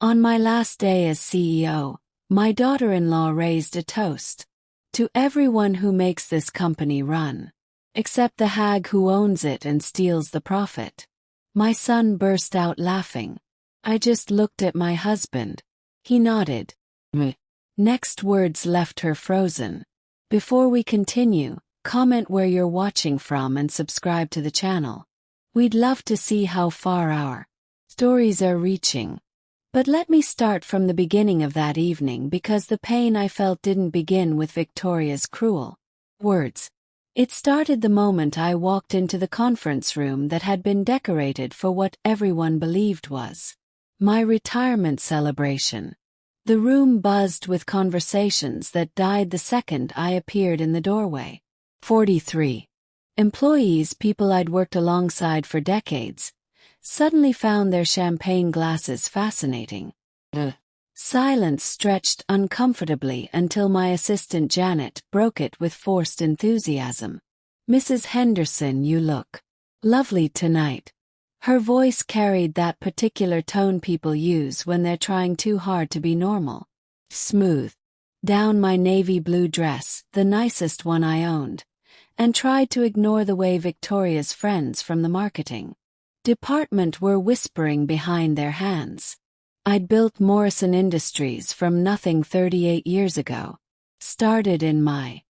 On my last day as CEO, my daughter-in-law raised a toast to everyone who makes this company run, except the hag who owns it and steals the profit. My son burst out laughing. I just looked at my husband. He nodded. Next words left her frozen. Before we continue, comment where you're watching from and subscribe to the channel. We'd love to see how far our stories are reaching. But let me start from the beginning of that evening because the pain I felt didn't begin with Victoria's cruel words. It started the moment I walked into the conference room that had been decorated for what everyone believed was my retirement celebration. The room buzzed with conversations that died the second I appeared in the doorway. 43 employees, people I'd worked alongside for decades, suddenly found their champagne glasses fascinating. Silence stretched uncomfortably until my assistant Janet broke it with forced enthusiasm. "Mrs. Henderson, you look lovely tonight." Her voice carried that particular tone people use when they're trying too hard to be normal. Smooth down my navy blue dress, the nicest one I owned, and tried to ignore the way Victoria's friends from the marketing department were whispering behind their hands. I'd built Morrison Industries from nothing 38 years ago. Started in my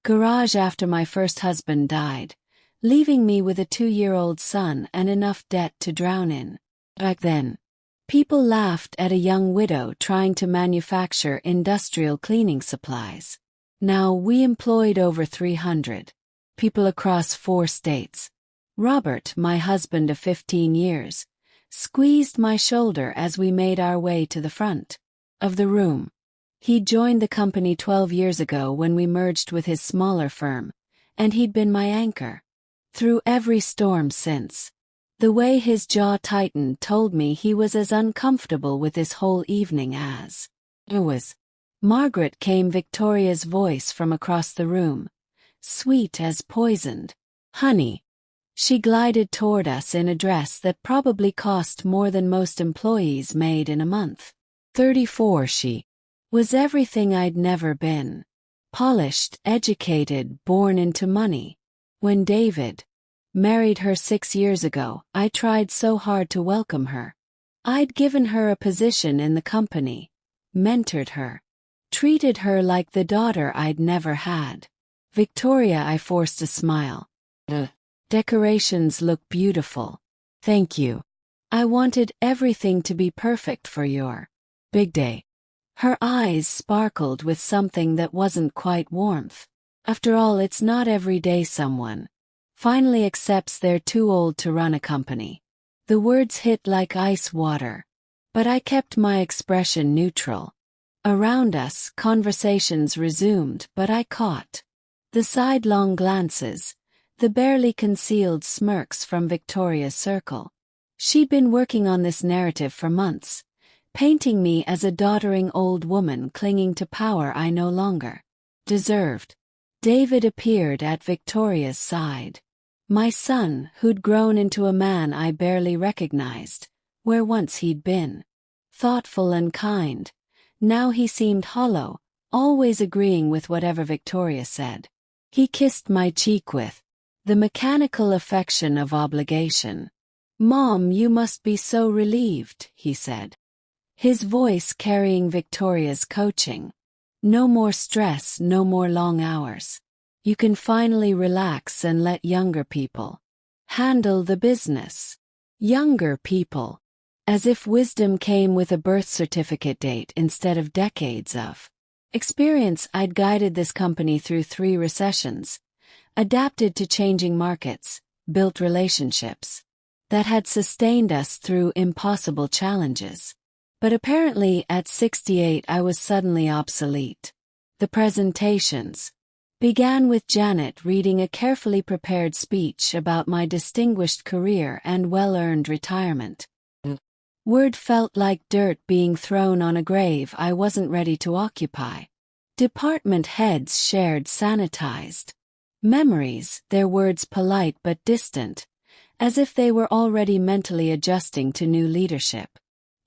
garage after my first husband died, leaving me with a 2-year-old son and enough debt to drown in. Back then, people laughed at a young widow trying to manufacture industrial cleaning supplies. Now we employed over 300 people across 4 states. Robert, my husband of 15 years, squeezed my shoulder as we made our way to the front of the room. He joined the company 12 years ago when we merged with his smaller firm, and he'd been my anchor through every storm since. The way his jaw tightened told me he was as uncomfortable with this whole evening as I was. "Margaret," came Victoria's voice from across the room, sweet as poisoned honey. She glided toward us in a dress that probably cost more than most employees made in a month. 34, she was everything I'd never been. Polished, educated, born into money. When David married her 6 years ago, I tried so hard to welcome her. I'd given her a position in the company, mentored her, treated her like the daughter I'd never had. "Victoria," I forced a smile. "Decorations look beautiful." "Thank you. I wanted everything to be perfect for your big day." Her eyes sparkled with something that wasn't quite warmth. After all, it's not every day someone finally accepts they're too old to run a company. The words hit like ice water, but I kept my expression neutral. Around us, conversations resumed, but I caught the sidelong glances, the barely concealed smirks from Victoria's circle. She'd been working on this narrative for months, painting me as a doddering old woman clinging to power I no longer deserved. David appeared at Victoria's side. My son, who'd grown into a man I barely recognized, where once he'd been thoughtful and kind. Now he seemed hollow, always agreeing with whatever Victoria said. He kissed my cheek with the mechanical affection of obligation. "Mom, you must be so relieved," he said, his voice carrying Victoria's coaching. "No more stress, no more long hours. You can finally relax and let younger people handle the business." Younger people. As if wisdom came with a birth certificate date instead of decades of experience. I'd guided this company through 3 recessions, adapted to changing markets, built relationships that had sustained us through impossible challenges. But apparently at 68 I was suddenly obsolete. The presentations began with Janet reading a carefully prepared speech about my distinguished career and well-earned retirement. Word felt like dirt being thrown on a grave I wasn't ready to occupy. Department heads shared sanitized memories, their words polite but distant, as if they were already mentally adjusting to new leadership.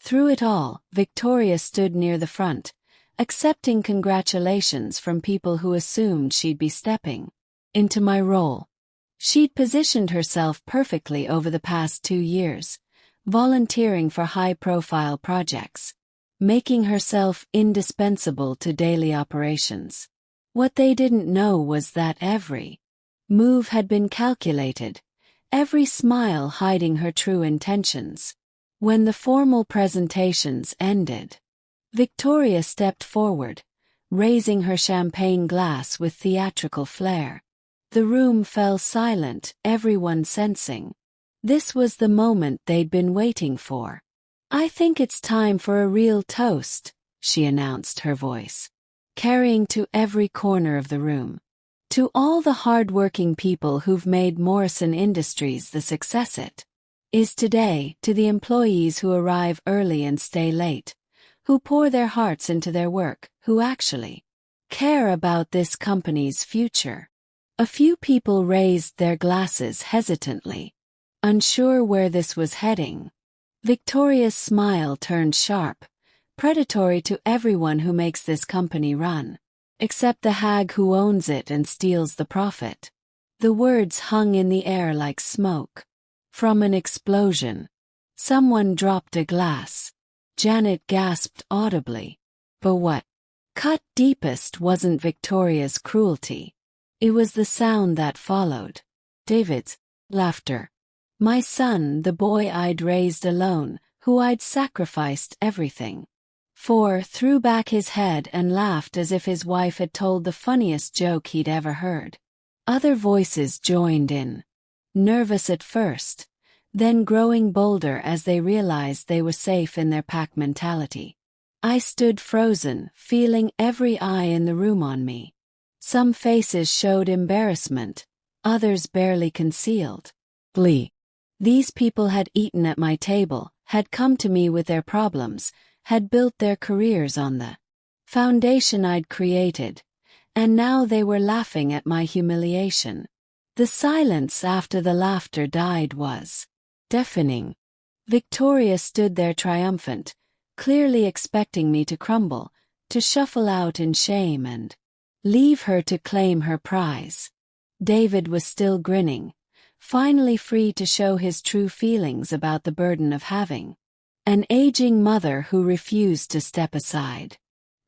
Through it all, Victoria stood near the front, accepting congratulations from people who assumed she'd be stepping into my role. She'd positioned herself perfectly over the past 2 years, volunteering for high-profile projects, making herself indispensable to daily operations. What they didn't know was that every move had been calculated, every smile hiding her true intentions. When the formal presentations ended, Victoria stepped forward, raising her champagne glass with theatrical flair. The room fell silent, everyone sensing this was the moment they'd been waiting for. "I think it's time for a real toast," she announced, her voice carrying to every corner of the room. "To all the hard-working people who've made Morrison Industries the success it is today, to the employees who arrive early and stay late, who pour their hearts into their work, who actually care about this company's future." A few people raised their glasses hesitantly, unsure where this was heading. Victoria's smile turned sharp, predatory to everyone who makes this company run, except the hag who owns it and steals the profit. The words hung in the air like smoke from an explosion. Someone dropped a glass. Janet gasped audibly. But what cut deepest wasn't Victoria's cruelty. It was the sound that followed. David's laughter. My son, the boy I'd raised alone, who I'd sacrificed everything for, threw back his head and laughed as if his wife had told the funniest joke he'd ever heard. Other voices joined in, nervous at first, then growing bolder as they realized they were safe in their pack mentality. I stood frozen, feeling every eye in the room on me. Some faces showed embarrassment, others barely concealed glee. These people had eaten at my table, had come to me with their problems, had built their careers on the foundation I'd created, and now they were laughing at my humiliation. The silence after the laughter died was deafening. Victoria stood there triumphant, clearly expecting me to crumble, to shuffle out in shame and leave her to claim her prize. David was still grinning, finally free to show his true feelings about the burden of having an aging mother who refused to step aside.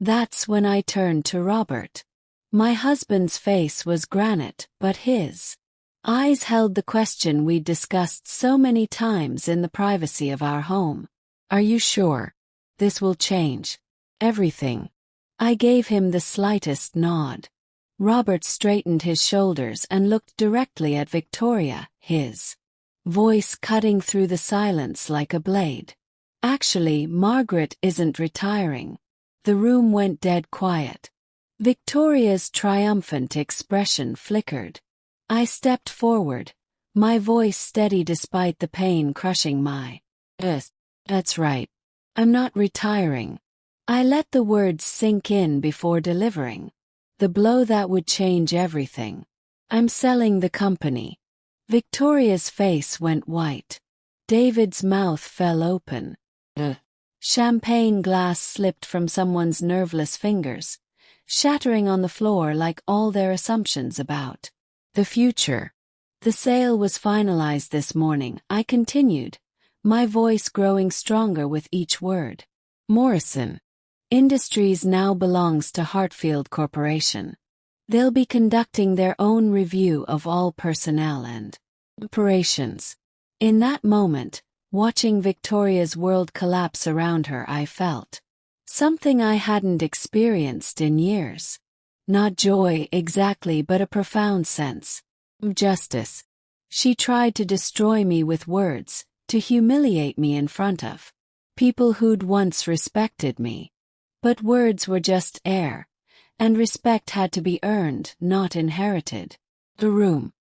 That's when I turned to Robert. My husband's face was granite, but his eyes held the question we'd discussed so many times in the privacy of our home. "Are you sure this will change everything?" I gave him the slightest nod. Robert straightened his shoulders and looked directly at Victoria, his voice cutting through the silence like a blade. "Actually, Margaret isn't retiring." The room went dead quiet. Victoria's triumphant expression flickered. I stepped forward, my voice steady despite the pain crushing my chest. "That's right. I'm not retiring." I let the words sink in before delivering the blow that would change everything. "I'm selling the company." Victoria's face went white. David's mouth fell open. Champagne glass slipped from someone's nerveless fingers, shattering on the floor like all their assumptions about the future. "The sale was finalized this morning," I continued, my voice growing stronger with each word. "Morrison Industries now belongs to Hartfield Corporation. They'll be conducting their own review of all personnel and operations." In that moment, watching Victoria's world collapse around her, I felt something I hadn't experienced in years. Not joy exactly, but a profound sense of justice. She tried to destroy me with words, to humiliate me in front of people who'd once respected me. But words were just air, and respect had to be earned, not inherited. The room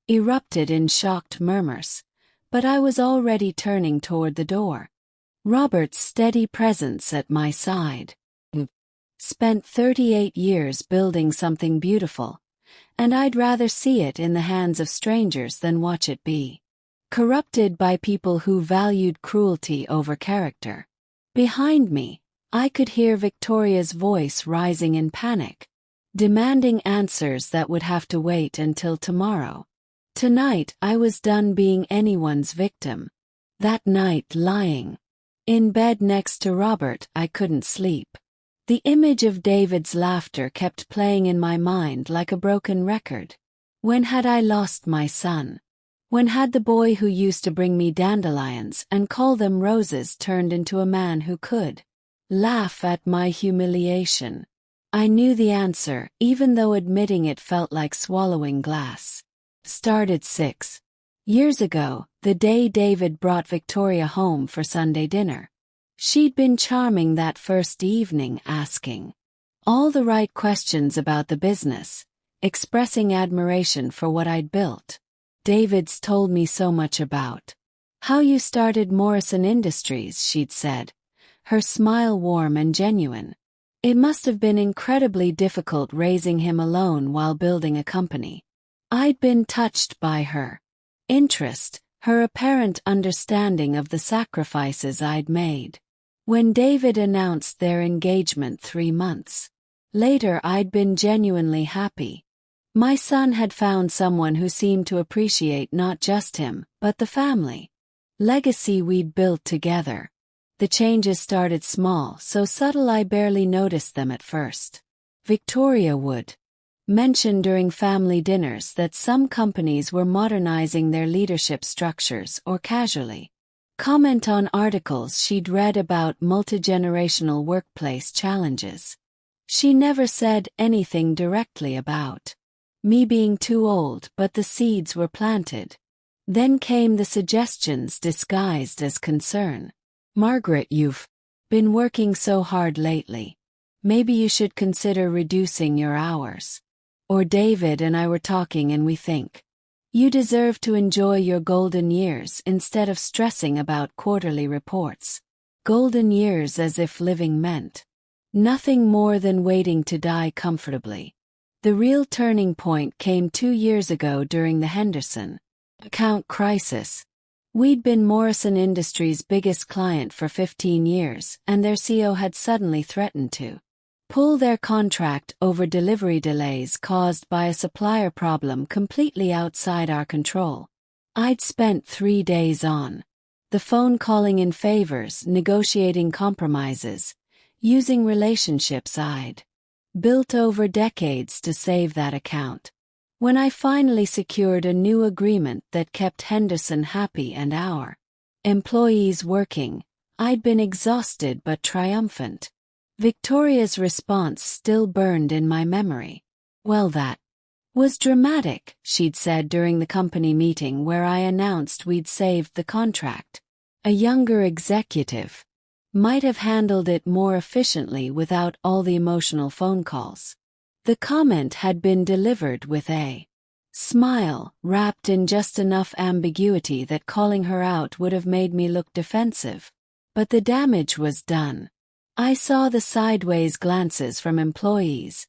erupted in shocked murmurs, but I was already turning toward the door. Robert's steady presence at my side. Spent 38 years building something beautiful, and I'd rather see it in the hands of strangers than watch it be corrupted by people who valued cruelty over character. Behind me, I could hear Victoria's voice rising in panic, demanding answers that would have to wait until tomorrow. Tonight I was done being anyone's victim. That night, lying in bed next to Robert, I couldn't sleep. The image of David's laughter kept playing in my mind like a broken record. When had I lost my son? When had the boy who used to bring me dandelions and call them roses turned into a man who could laugh at my humiliation? I knew the answer, even though admitting it felt like swallowing glass. Started 6 years ago, the day David brought Victoria home for Sunday dinner. She'd been charming that first evening, asking all the right questions about the business, expressing admiration for what I'd built. David's told me so much about how you started Morrison Industries, she'd said, her smile warm and genuine. It must have been incredibly difficult raising him alone while building a company. I'd been touched by her interest, her apparent understanding of the sacrifices I'd made. When David announced their engagement 3 months later, I'd been genuinely happy. My son had found someone who seemed to appreciate not just him, but the family legacy we'd built together. The changes started small, so subtle I barely noticed them at first. Victoria would mention during family dinners that some companies were modernizing their leadership structures, or casually comment on articles she'd read about multigenerational workplace challenges. She never said anything directly about me being too old, but the seeds were planted. Then came the suggestions disguised as concern. Margaret, you've been working so hard lately. Maybe you should consider reducing your hours. Or David and I were talking and we think you deserve to enjoy your golden years instead of stressing about quarterly reports. Golden years, as if living meant nothing more than waiting to die comfortably. The real turning point came 2 years ago during the Henderson account crisis. We'd been Morrison Industries' biggest client for 15 years, and their CEO had suddenly threatened to pull their contract over delivery delays caused by a supplier problem completely outside our control. I'd spent 3 days on the phone calling in favors, negotiating compromises, using relationships I'd built over decades to save that account. When I finally secured a new agreement that kept Henderson happy and our employees working, I'd been exhausted but triumphant. Victoria's response still burned in my memory. Well, that was dramatic, she'd said during the company meeting where I announced we'd saved the contract. A younger executive might have handled it more efficiently without all the emotional phone calls. The comment had been delivered with a smile, wrapped in just enough ambiguity that calling her out would have made me look defensive. But the damage was done. I saw the sideways glances from employees,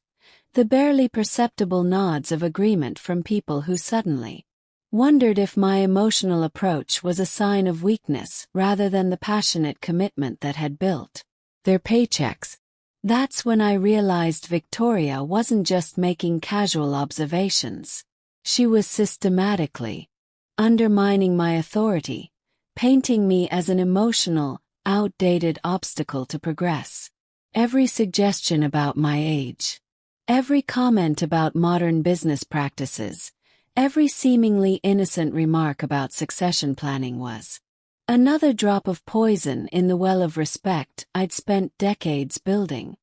the barely perceptible nods of agreement from people who suddenly wondered if my emotional approach was a sign of weakness rather than the passionate commitment that had built their paychecks. That's when I realized Victoria wasn't just making casual observations. She was systematically undermining my authority, painting me as an emotional, outdated obstacle to progress. Every suggestion about my age, every comment about modern business practices, every seemingly innocent remark about succession planning was another drop of poison in the well of respect I'd spent decades building.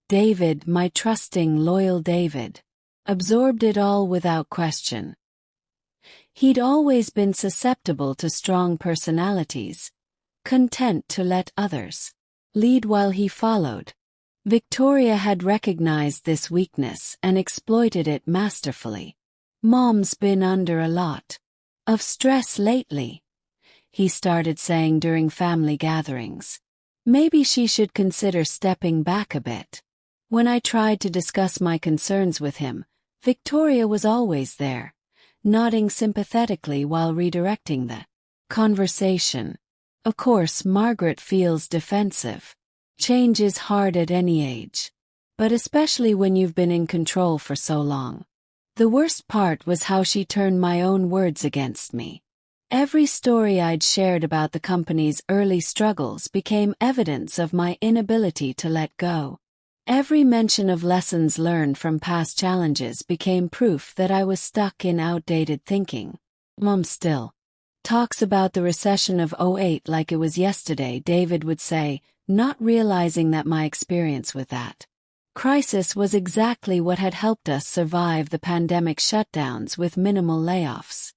David, my trusting, loyal David, absorbed it all without question. He'd always been susceptible to strong personalities, content to let others lead while he followed. Victoria had recognized this weakness and exploited it masterfully. Mom's been under a lot of stress lately, he started saying during family gatherings. Maybe she should consider stepping back a bit. When I tried to discuss my concerns with him, Victoria was always there, nodding sympathetically while redirecting the conversation. Of course, Margaret feels defensive. Change is hard at any age. But especially when you've been in control for so long. The worst part was how she turned my own words against me. Every story I'd shared about the company's early struggles became evidence of my inability to let go. Every mention of lessons learned from past challenges became proof that I was stuck in outdated thinking. Mom still talks about the recession of '08 like it was yesterday, David would say, not realizing that my experience with that crisis was exactly what had helped us survive the pandemic shutdowns with minimal layoffs.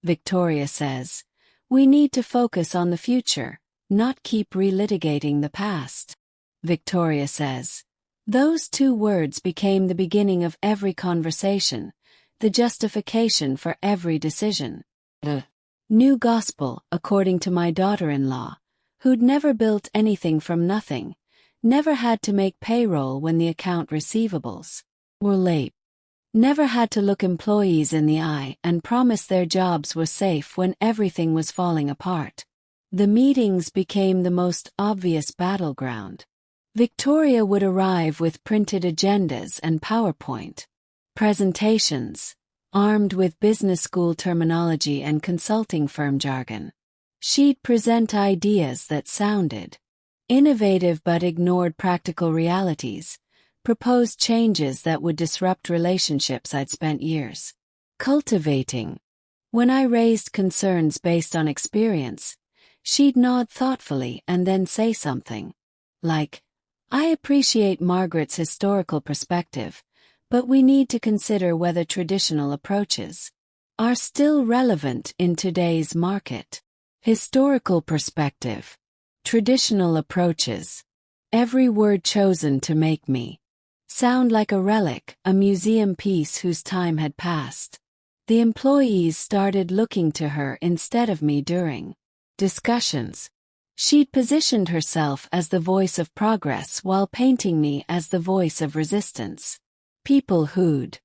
Victoria says, we need to focus on the future, not keep relitigating the past. Victoria says, those two words became the beginning of every conversation, the justification for every decision. The new gospel, according to my daughter-in-law, who'd never built anything from nothing, never had to make payroll when the account receivables were late, never had to look employees in the eye and promise their jobs were safe when everything was falling apart. The meetings became the most obvious battleground. Victoria would arrive with printed agendas and PowerPoint presentations, armed with business school terminology and consulting firm jargon. She'd present ideas that sounded innovative but ignored practical realities, proposed changes that would disrupt relationships I'd spent years cultivating. When I raised concerns based on experience, she'd nod thoughtfully and then say something like, I appreciate Margaret's historical perspective, but we need to consider whether traditional approaches are still relevant in today's market. Historical perspective. Traditional approaches. Every word chosen to make me sound like a relic, a museum piece whose time had passed. The employees started looking to her instead of me during discussions. She'd positioned herself as the voice of progress while painting me as the voice of resistance. People who'd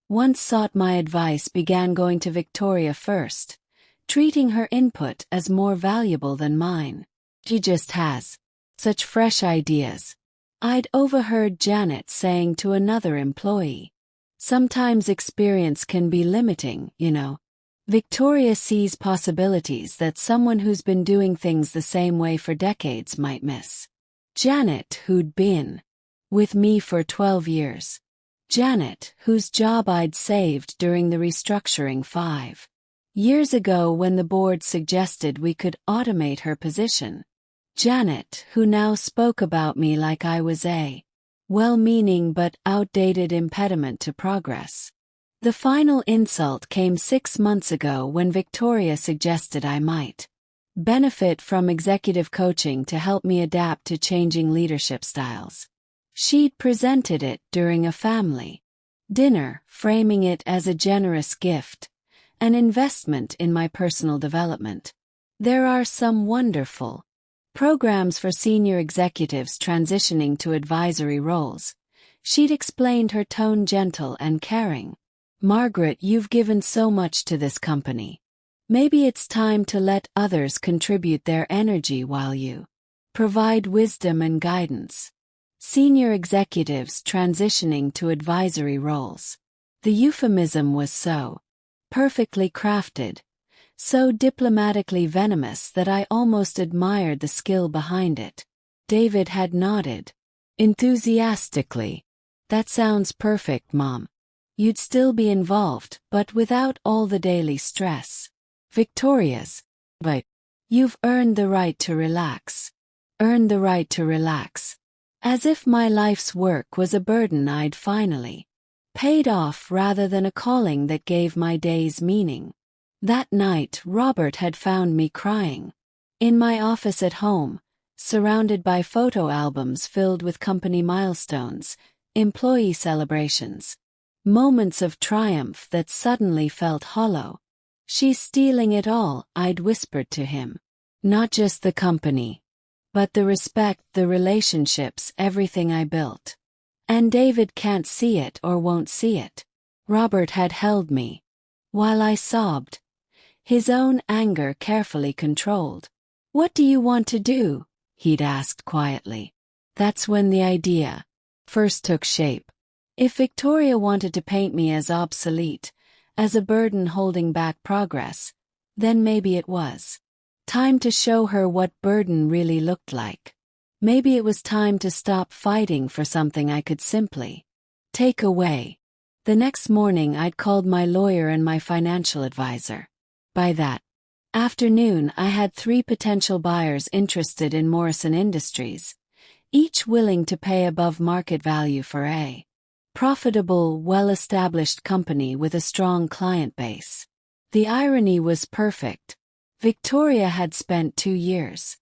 once sought my advice began going to Victoria first, treating her input as more valuable than mine. She just has such fresh ideas. I'd overheard Janet saying to another employee, sometimes experience can be limiting, you know. Victoria sees possibilities that someone who's been doing things the same way for decades might miss. Janet, who'd been with me for 12 years. Janet, whose job I'd saved during the restructuring 5 years ago when the board suggested we could automate her position. Janet, who now spoke about me like I was a well-meaning but outdated impediment to progress. The final insult came 6 months ago when Victoria suggested I might benefit from executive coaching to help me adapt to changing leadership styles. She'd presented it during a family dinner, framing it as a generous gift, an investment in my personal development. There are some wonderful programs for senior executives transitioning to advisory roles. She'd explained, her tone gentle and caring. Margaret, you've given so much to this company. Maybe it's time to let others contribute their energy while you provide wisdom and guidance. Senior executives transitioning to advisory roles. The euphemism was so perfectly crafted, so diplomatically venomous that I almost admired the skill behind it. David had nodded enthusiastically. That sounds perfect, Mom. You'd still be involved, but without all the daily stress. Victoria's. But you've earned the right to relax. Earned the right to relax. As if my life's work was a burden I'd finally paid off rather than a calling that gave my days meaning. That night, Robert had found me crying in my office at home, surrounded by photo albums filled with company milestones, employee celebrations, moments of triumph that suddenly felt hollow. She's stealing it all, I'd whispered to him. Not just the company, but the respect, the relationships, everything I built. And David can't see it or won't see it. Robert had held me while I sobbed, his own anger carefully controlled. What do you want to do? He'd asked quietly. That's when the idea first took shape. If Victoria wanted to paint me as obsolete, as a burden holding back progress, then maybe it was time to show her what burden really looked like. Maybe it was time to stop fighting for something I could simply take away. The next morning I'd called my lawyer and my financial advisor. By that afternoon I had 3 potential buyers interested in Morrison Industries, each willing to pay above market value for a profitable, well-established company with a strong client base. The irony was perfect. Victoria had spent 2 years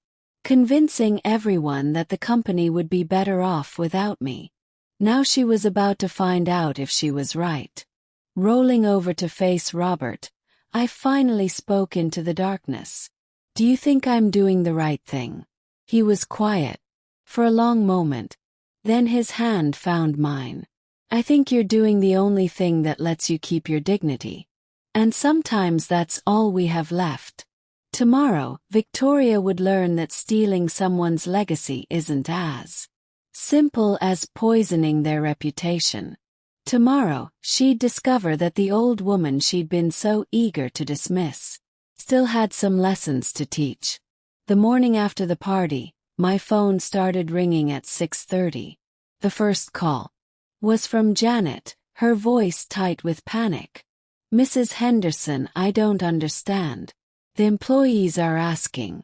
convincing everyone that the company would be better off without me. Now she was about to find out if she was right. Rolling over to face Robert, I finally spoke into the darkness. "Do you think I'm doing the right thing?" He was quiet for a long moment. Then his hand found mine. "I think you're doing the only thing that lets you keep your dignity. And sometimes that's all we have left." Tomorrow, Victoria would learn that stealing someone's legacy isn't as simple as poisoning their reputation. Tomorrow, she'd discover that the old woman she'd been so eager to dismiss still had some lessons to teach. The morning after the party, my phone started ringing at 6:30. The first call was from Janet, her voice tight with panic. "Mrs. Henderson, I don't understand. The employees are asking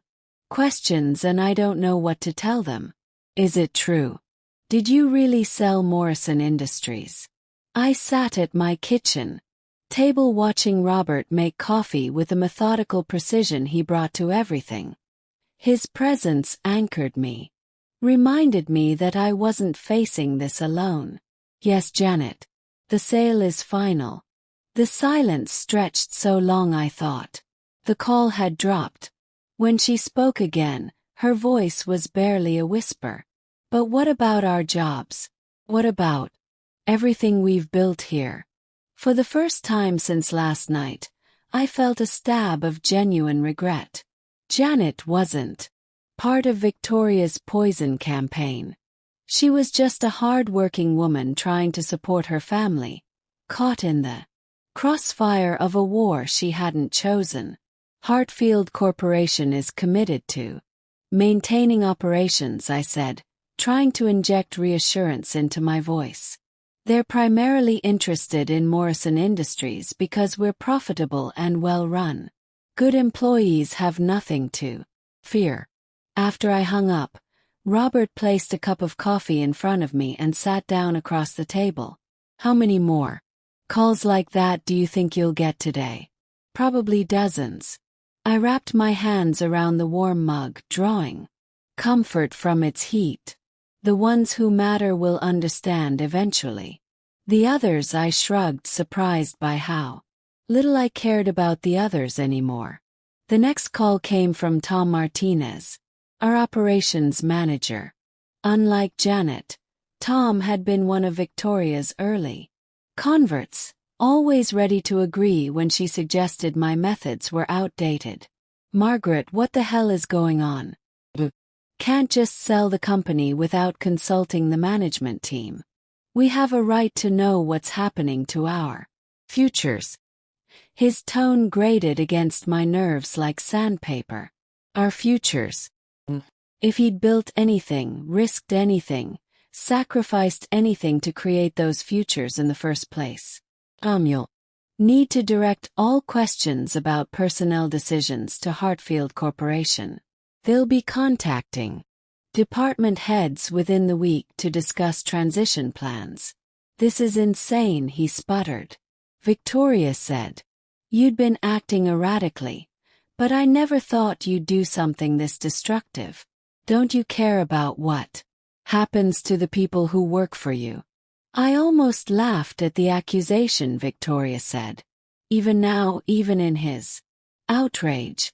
questions and I don't know what to tell them. Is it true? Did you really sell Morrison Industries?" I sat at my kitchen table watching Robert make coffee with the methodical precision he brought to everything. His presence anchored me, reminded me that I wasn't facing this alone. "Yes, Janet. The sale is final." The silence stretched so long I thought the call had dropped. When she spoke again, her voice was barely a whisper. "But what about our jobs? What about everything we've built here?" For the first time since last night, I felt a stab of genuine regret. Janet wasn't part of Victoria's poison campaign. She was just a hard-working woman trying to support her family, caught in the crossfire of a war she hadn't chosen. Hartfield Corporation is committed to maintaining operations, I said, trying to inject reassurance into my voice. "They're primarily interested in Morrison Industries because we're profitable and well-run. Good employees have nothing to fear." After I hung up, Robert placed a cup of coffee in front of me and sat down across the table. "How many more calls like that do you think you'll get today?" "Probably dozens." I wrapped my hands around the warm mug, drawing comfort from its heat. "The ones who matter will understand eventually. The others," I shrugged, surprised by how little I cared about the others anymore. The next call came from Tom Martinez, our operations manager. Unlike Janet, Tom had been one of Victoria's early converts, always ready to agree when she suggested my methods were outdated. "Margaret, what the hell is going on? Can't just sell the company without consulting the management team. We have a right to know what's happening to our futures." His tone grated against my nerves like sandpaper. Our futures. If he'd built anything, risked anything, sacrificed anything to create those futures in the first place, you'll need to direct all questions about personnel decisions to Hartfield Corporation. They'll be contacting department heads within the week to discuss transition plans. "This is insane," he sputtered. Victoria said, "You'd been acting erratically, but I never thought you'd do something this destructive. Don't you care about what happens to the people who work for you?" I almost laughed at the accusation, Victoria said. Even now, even in his outrage,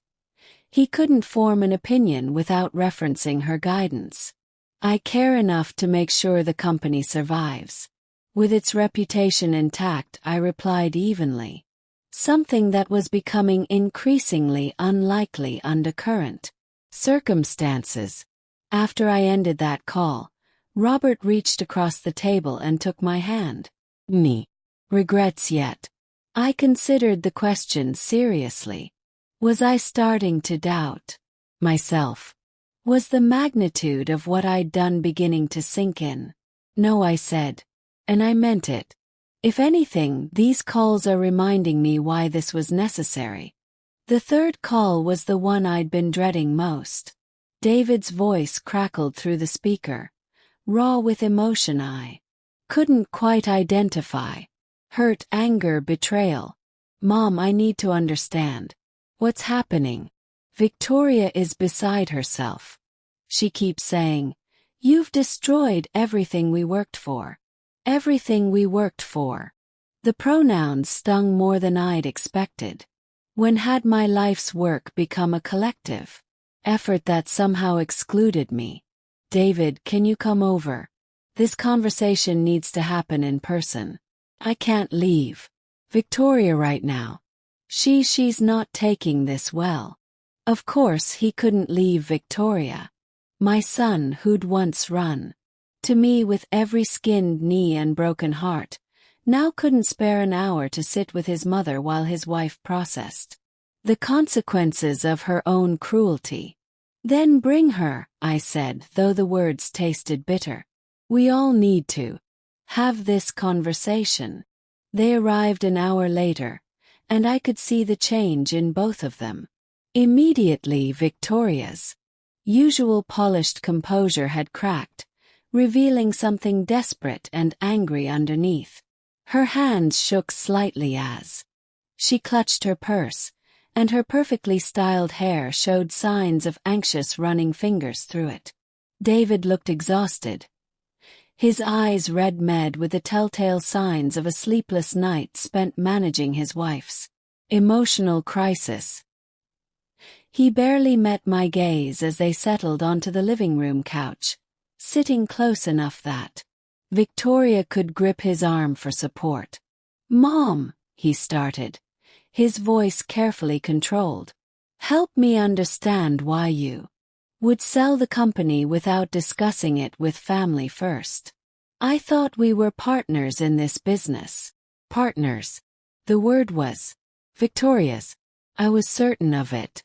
he couldn't form an opinion without referencing her guidance. "I care enough to make sure the company survives. With its reputation intact," I replied evenly. Something that was becoming increasingly unlikely under current circumstances. After I ended that call, Robert reached across the table and took my hand. Ni regrets yet? I considered the question seriously. Was I starting to doubt myself? Was the magnitude of what I'd done beginning to sink in? No, I said. And I meant it. If anything, these calls are reminding me why this was necessary. The third call was the one I'd been dreading most. David's voice crackled through the speaker, raw with emotion I couldn't quite identify. Hurt, anger, betrayal. Mom, I need to understand. What's happening? Victoria is beside herself. She keeps saying, "You've destroyed everything we worked for." Everything we worked for. The pronouns stung more than I'd expected. When had my life's work become a collective effort that somehow excluded me? David, can you come over? This conversation needs to happen in person. I can't leave Victoria right now. She's not taking this well. Of course he couldn't leave Victoria. My son who'd once run to me with every skinned knee and broken heart, now couldn't spare an hour to sit with his mother while his wife processed the consequences of her own cruelty. Then bring her, I said, though the words tasted bitter. We all need to have this conversation. They arrived an hour later, and I could see the change in both of them. Immediately Victoria's usual polished composure had cracked, revealing something desperate and angry underneath. Her hands shook slightly as she clutched her purse, and her perfectly styled hair showed signs of anxious running fingers through it. David looked exhausted, his eyes red-med with the telltale signs of a sleepless night spent managing his wife's emotional crisis. He barely met my gaze as they settled onto the living room couch, sitting close enough that Victoria could grip his arm for support. "Mom," he started, his voice carefully controlled. "Help me understand why you would sell the company without discussing it with family first. I thought we were partners in this business." Partners. The word was Victoria's. I was certain of it.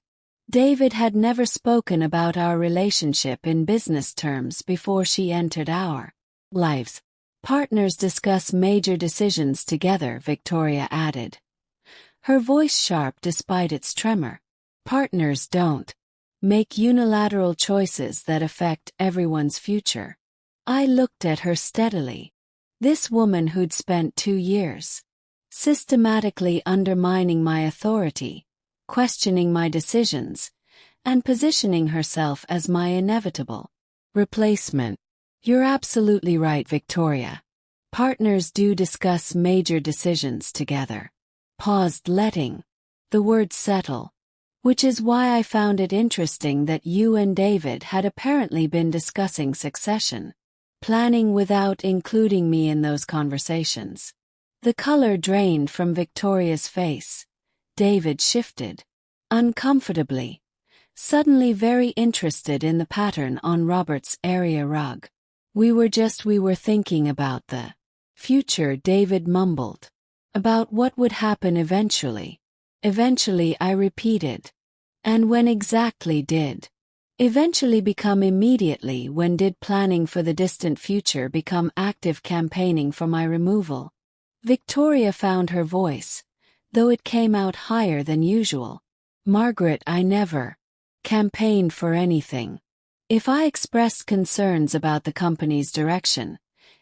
David had never spoken about our relationship in business terms before she entered our lives. Partners discuss major decisions together, Victoria added, her voice sharp despite its tremor. Partners don't make unilateral choices that affect everyone's future. I looked at her steadily. This woman who'd spent 2 years systematically undermining my authority, questioning my decisions, and positioning herself as my inevitable replacement. You're absolutely right, Victoria. Partners do discuss major decisions together. Paused, letting the words settle. Which is why I found it interesting that you and David had apparently been discussing succession planning without including me in those conversations. The color drained from Victoria's face. David shifted uncomfortably, suddenly very interested in the pattern on Robert's area rug. We were thinking about the future, David mumbled. About what would happen eventually. Eventually, I repeated. And when exactly did? Eventually become immediately. When did planning for the distant future become active campaigning for my removal? Victoria found her voice, though it came out higher than usual. Margaret, I never campaigned for anything. If I expressed concerns about the company's direction,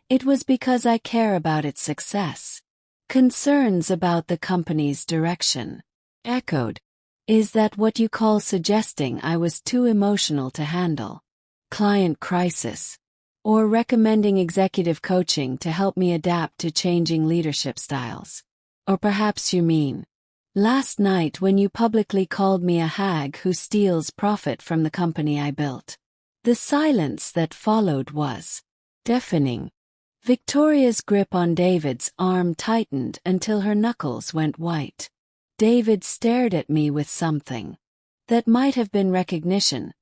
it was because I care about its success. Concerns about the company's direction. Echoed. Is that what you call suggesting I was too emotional to handle client crisis? Or recommending executive coaching to help me adapt to changing leadership styles? Or perhaps you mean last night when you publicly called me a hag who steals profit from the company I built? The silence that followed was deafening. Victoria's grip on David's arm tightened until her knuckles went white. David stared at me with something that might have been recognition,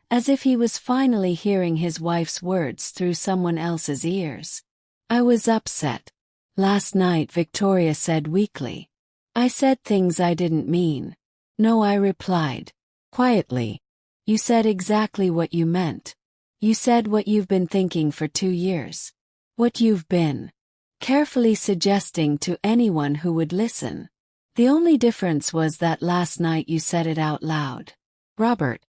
as if he was finally hearing his wife's words through someone else's ears. I was upset. Last night, Victoria said weakly. I said things I didn't mean. No, I replied. Quietly. You said exactly what you meant. You said what you've been thinking for 2 years. What you've been carefully suggesting to anyone who would listen. The only difference was that last night you said it out loud. Robert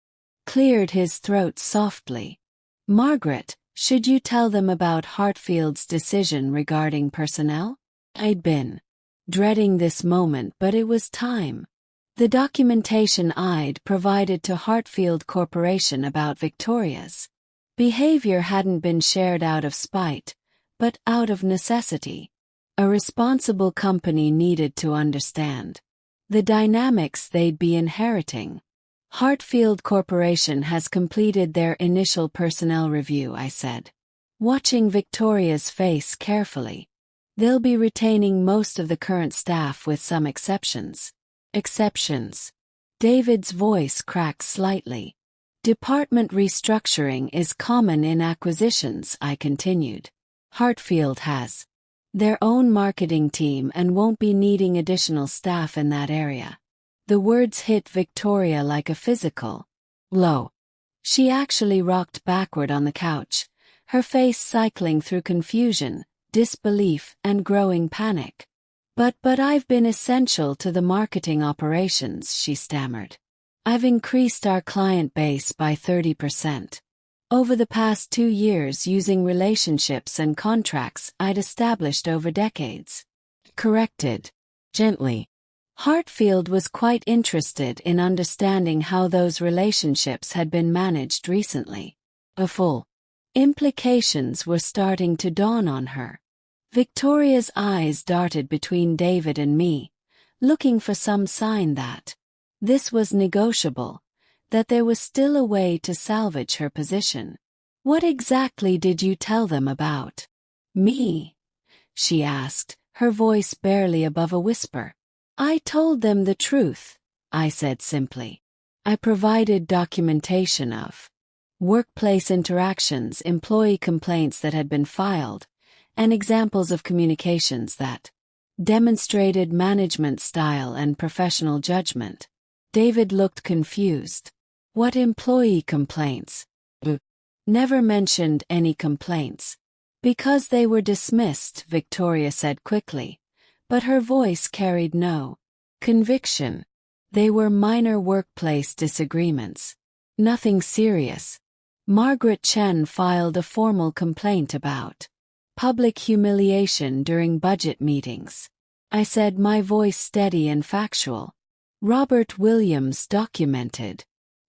cleared his throat softly. Margaret, should you tell them about Hartfield's decision regarding personnel? I'd been dreading this moment, but it was time. The documentation I'd provided to Hartfield Corporation about Victoria's behavior hadn't been shared out of spite, but out of necessity. A responsible company needed to understand the dynamics they'd be inheriting. Hartfield Corporation has completed their initial personnel review, I said, watching Victoria's face carefully. They'll be retaining most of the current staff with some exceptions. Exceptions. David's voice cracked slightly. Department restructuring is common in acquisitions, I continued. Hartfield has their own marketing team and won't be needing additional staff in that area. The words hit Victoria like a physical blow. She actually rocked backward on the couch, her face cycling through confusion, disbelief, and growing panic. But I've been essential to the marketing operations, she stammered. I've increased our client base by 30%. Over the past 2 years using relationships and contracts I'd established over decades. Corrected. Gently. Hartfield was quite interested in understanding how those relationships had been managed recently. The full implications were starting to dawn on her. Victoria's eyes darted between David and me, looking for some sign that this was negotiable, that there was still a way to salvage her position. What exactly did you tell them about me? She asked, her voice barely above a whisper. I told them the truth, I said simply. I provided documentation of workplace interactions, employee complaints that had been filed, and examples of communications that demonstrated management style and professional judgment. David looked confused. What employee complaints? Never mentioned any complaints. Because they were dismissed, Victoria said quickly, but her voice carried no conviction. They were minor workplace disagreements. Nothing serious. Margaret Chen filed a formal complaint about public humiliation during budget meetings. I said, my voice steady and factual. Robert Williams documented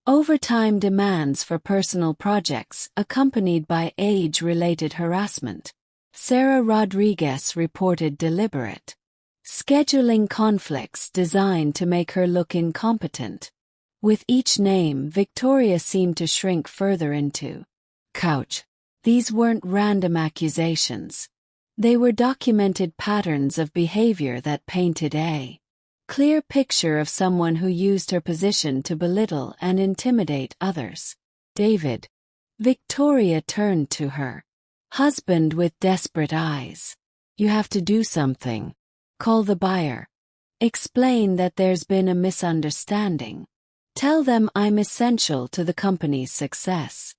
overtime demands for personal projects accompanied by age-related harassment. Sarah Rodriguez reported deliberate scheduling conflicts designed to make her look incompetent. With each name, Victoria seemed to shrink further into couch. These weren't random accusations. They were documented patterns of behavior that painted a clear picture of someone who used her position to belittle and intimidate others. David. Victoria turned to her husband with desperate eyes. You have to do something. Call the buyer. Explain that there's been a misunderstanding. Tell them I'm essential to the company's success.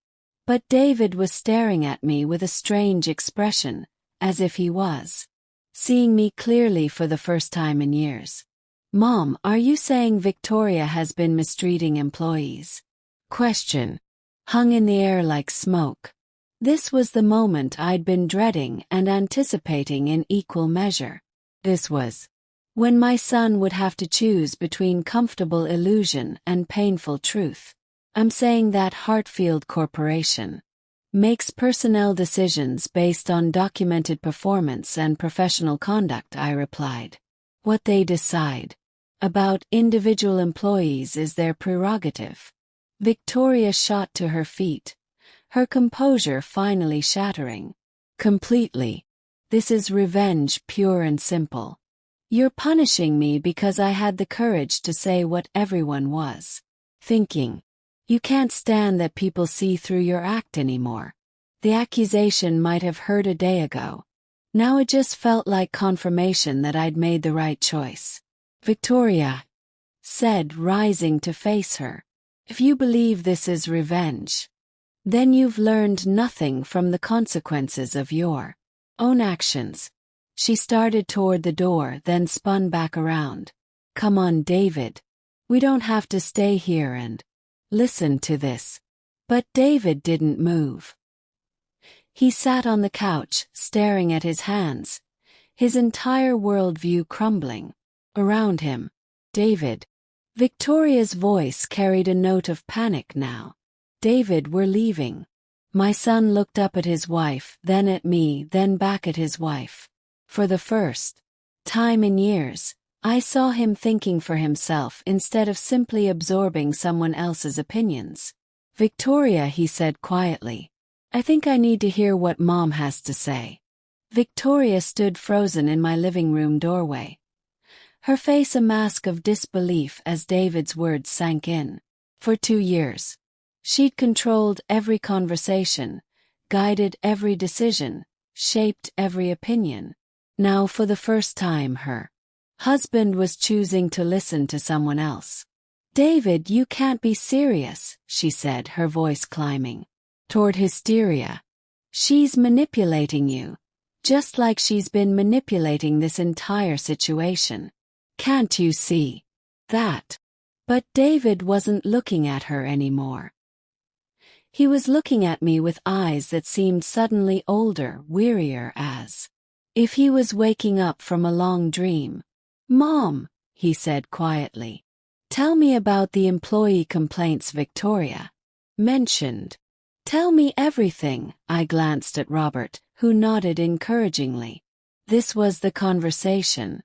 But David was staring at me with a strange expression, as if he was seeing me clearly for the first time in years. Mom, are you saying Victoria has been mistreating employees? Question hung in the air like smoke. This was the moment I'd been dreading and anticipating in equal measure. This was when my son would have to choose between comfortable illusion and painful truth. I'm saying that Hartfield Corporation makes personnel decisions based on documented performance and professional conduct, I replied. What they decide about individual employees is their prerogative. Victoria shot to her feet, her composure finally shattering. Completely. This is revenge, pure and simple. You're punishing me because I had the courage to say what everyone was thinking. You can't stand that people see through your act anymore. The accusation might have hurt a day ago. Now it just felt like confirmation that I'd made the right choice. Victoria said, rising to face her. If you believe this is revenge, then you've learned nothing from the consequences of your own actions. She started toward the door, then spun back around. Come on, David. We don't have to stay here and listen to this. But David didn't move. He sat on the couch, staring at his hands, his entire worldview crumbling around him. David. Victoria's voice carried a note of panic now. David, we're leaving. My son looked up at his wife, then at me, then back at his wife. For the first time in years, I saw him thinking for himself instead of simply absorbing someone else's opinions. Victoria, he said quietly. I think I need to hear what Mom has to say. Victoria stood frozen in my living room doorway, her face a mask of disbelief as David's words sank in. For 2 years, she'd controlled every conversation, guided every decision, shaped every opinion. Now for the first time her husband was choosing to listen to someone else. David, you can't be serious, she said, her voice climbing toward hysteria. She's manipulating you, just like she's been manipulating this entire situation. Can't you see that? But David wasn't looking at her anymore. He was looking at me with eyes that seemed suddenly older, wearier, as if he was waking up from a long dream. Mom, he said quietly. Tell me about the employee complaints Victoria mentioned. Tell me everything. I glanced at Robert, who nodded encouragingly. This was the conversation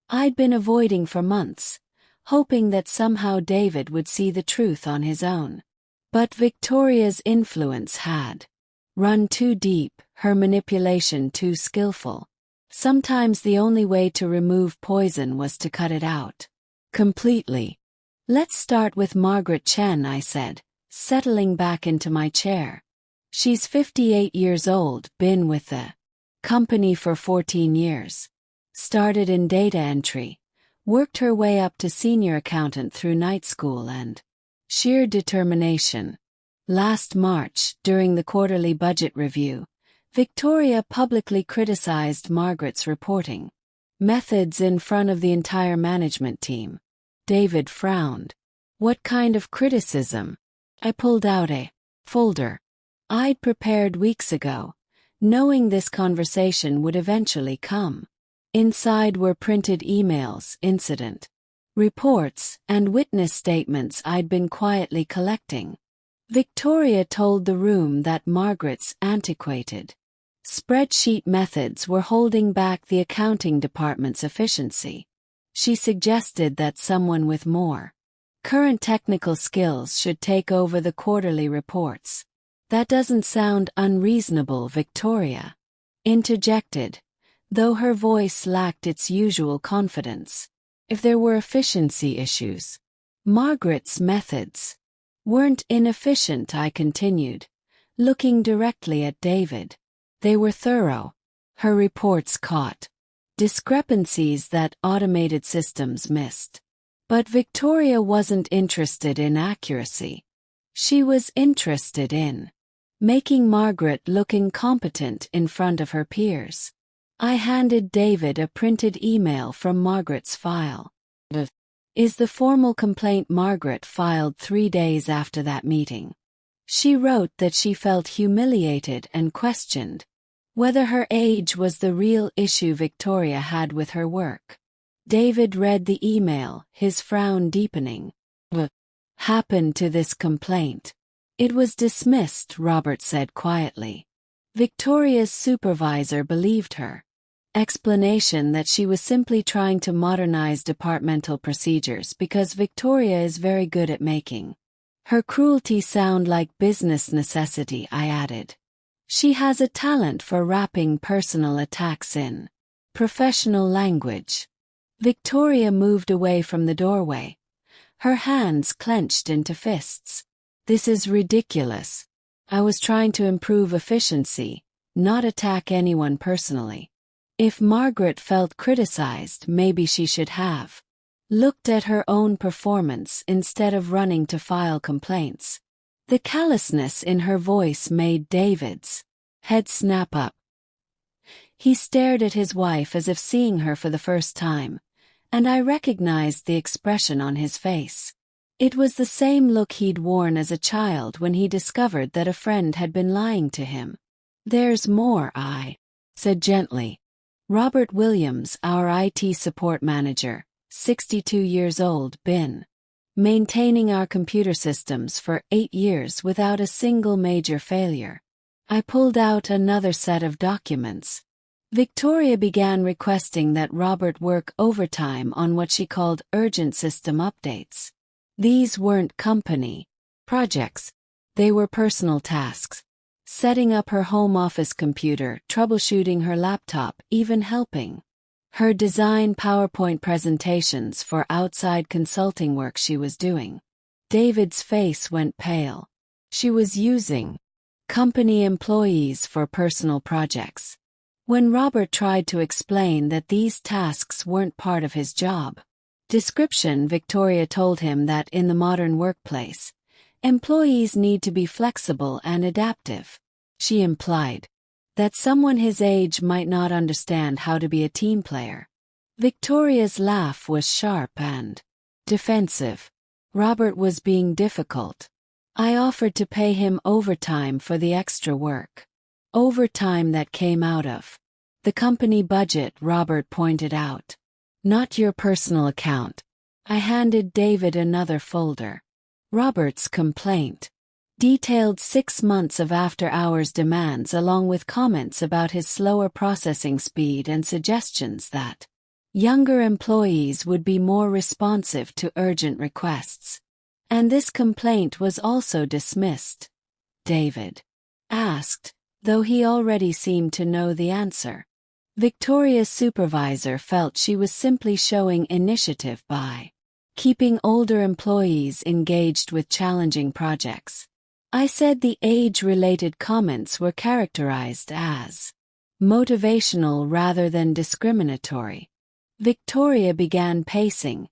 I'd been avoiding for months, hoping that somehow David would see the truth on his own. But Victoria's influence had run too deep, her manipulation too skillful. Sometimes the only way to remove poison was to cut it out completely. Let's start with Margaret Chen, I said, settling back into my chair. She's 58 years old, been with the company for 14 years. Started in data entry, worked her way up to senior accountant through night school and sheer determination. Last March, during the quarterly budget review, Victoria publicly criticized Margaret's reporting methods in front of the entire management team. David frowned. What kind of criticism? I pulled out a folder I'd prepared weeks ago, knowing this conversation would eventually come. Inside were printed emails, incident reports, and witness statements I'd been quietly collecting. Victoria told the room that Margaret's antiquated spreadsheet methods were holding back the accounting department's efficiency. She suggested that someone with more current technical skills should take over the quarterly reports. That doesn't sound unreasonable, Victoria interjected, though her voice lacked its usual confidence. If there were efficiency issues, Margaret's methods weren't inefficient, I continued, looking directly at David. They were thorough. Her reports caught discrepancies that automated systems missed. But Victoria wasn't interested in accuracy. She was interested in making Margaret look incompetent in front of her peers. I handed David a printed email from Margaret's file. Is the formal complaint Margaret filed 3 days after that meeting. She wrote that she felt humiliated and questioned whether her age was the real issue Victoria had with her work. David read the email, his frown deepening. What happened to this complaint? It was dismissed, Robert said quietly. Victoria's supervisor believed her explanation that she was simply trying to modernize departmental procedures because Victoria is very good at making her cruelty sound like business necessity, I added. She has a talent for wrapping personal attacks in professional language. Victoria moved away from the doorway, her hands clenched into fists. This is ridiculous. I was trying to improve efficiency, not attack anyone personally. If Margaret felt criticized, maybe she should have looked at her own performance instead of running to file complaints. The callousness in her voice made David's head snap up. He stared at his wife as if seeing her for the first time, and I recognized the expression on his face. It was the same look he'd worn as a child when he discovered that a friend had been lying to him. "There's more," I said gently. Robert Williams, our IT support manager, 62 years old, been maintaining our computer systems for 8 years without a single major failure. I pulled out another set of documents. Victoria began requesting that Robert work overtime on what she called urgent system updates. These weren't company projects. They were personal tasks. Setting up her home office computer, troubleshooting her laptop, even helping her design PowerPoint presentations for outside consulting work she was doing. David's face went pale. She was using company employees for personal projects. When Robert tried to explain that these tasks weren't part of his job description, Victoria told him that in the modern workplace, employees need to be flexible and adaptive. She implied that someone his age might not understand how to be a team player. Victoria's laugh was sharp and defensive. Robert was being difficult. I offered to pay him overtime for the extra work. Overtime that came out of the company budget, Robert pointed out. Not your personal account. I handed David another folder. Robert's complaint detailed 6 months of after-hours demands along with comments about his slower processing speed and suggestions that younger employees would be more responsive to urgent requests. And this complaint was also dismissed. David asked, though he already seemed to know the answer. Victoria's supervisor felt she was simply showing initiative by keeping older employees engaged with challenging projects. I said the age-related comments were characterized as motivational rather than discriminatory. Victoria began pacing,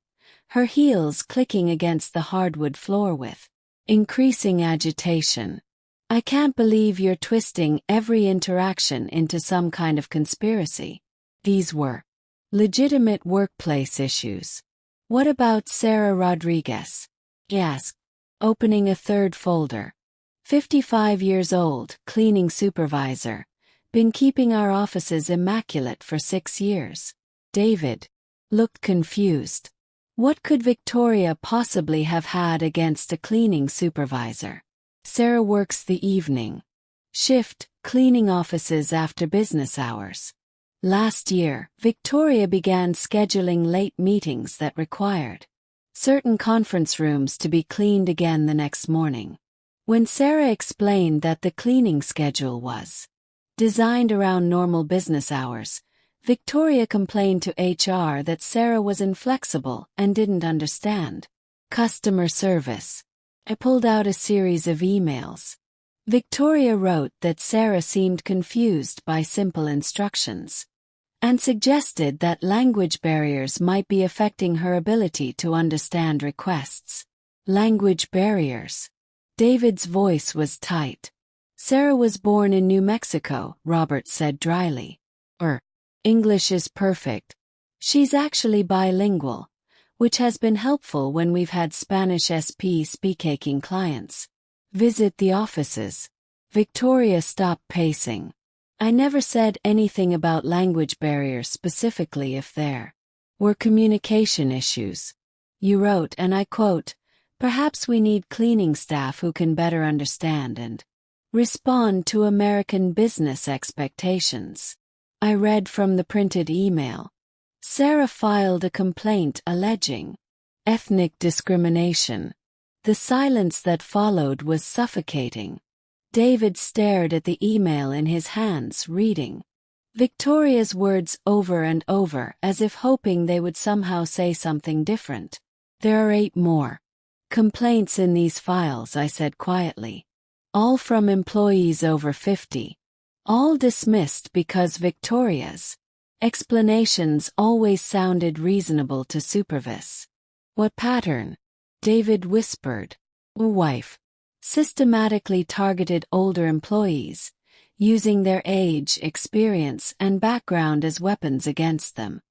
her heels clicking against the hardwood floor with increasing agitation. I can't believe you're twisting every interaction into some kind of conspiracy. These were legitimate workplace issues. What about Sarah Rodriguez? He asked, opening a third folder. 55 years old, cleaning supervisor. Been keeping our offices immaculate for 6 years. David looked confused. What could Victoria possibly have had against a cleaning supervisor? Sarah works the evening shift, cleaning offices after business hours. Last year, Victoria began scheduling late meetings that required certain conference rooms to be cleaned again the next morning. When Sarah explained that the cleaning schedule was designed around normal business hours, Victoria complained to HR that Sarah was inflexible and didn't understand customer service. I pulled out a series of emails. Victoria wrote that Sarah seemed confused by simple instructions and suggested that language barriers might be affecting her ability to understand requests. Language barriers. David's voice was tight. Sarah was born in New Mexico, Robert said dryly. Her English is perfect. She's actually bilingual, which has been helpful when we've had Spanish speaking clients visit the offices. Victoria stopped pacing. I never said anything about language barriers specifically if there were communication issues. You wrote, and I quote, "Perhaps we need cleaning staff who can better understand and respond to American business expectations." I read from the printed email. Sarah filed a complaint alleging ethnic discrimination. The silence that followed was suffocating. David stared at the email in his hands, reading Victoria's words over and over as if hoping they would somehow say something different. There are 8 more complaints in these files, I said quietly. All from employees over 50. All dismissed because Victoria's explanations always sounded reasonable to supervise. What pattern? David whispered. Wife. Systematically targeted older employees, using their age, experience, and background as weapons against them.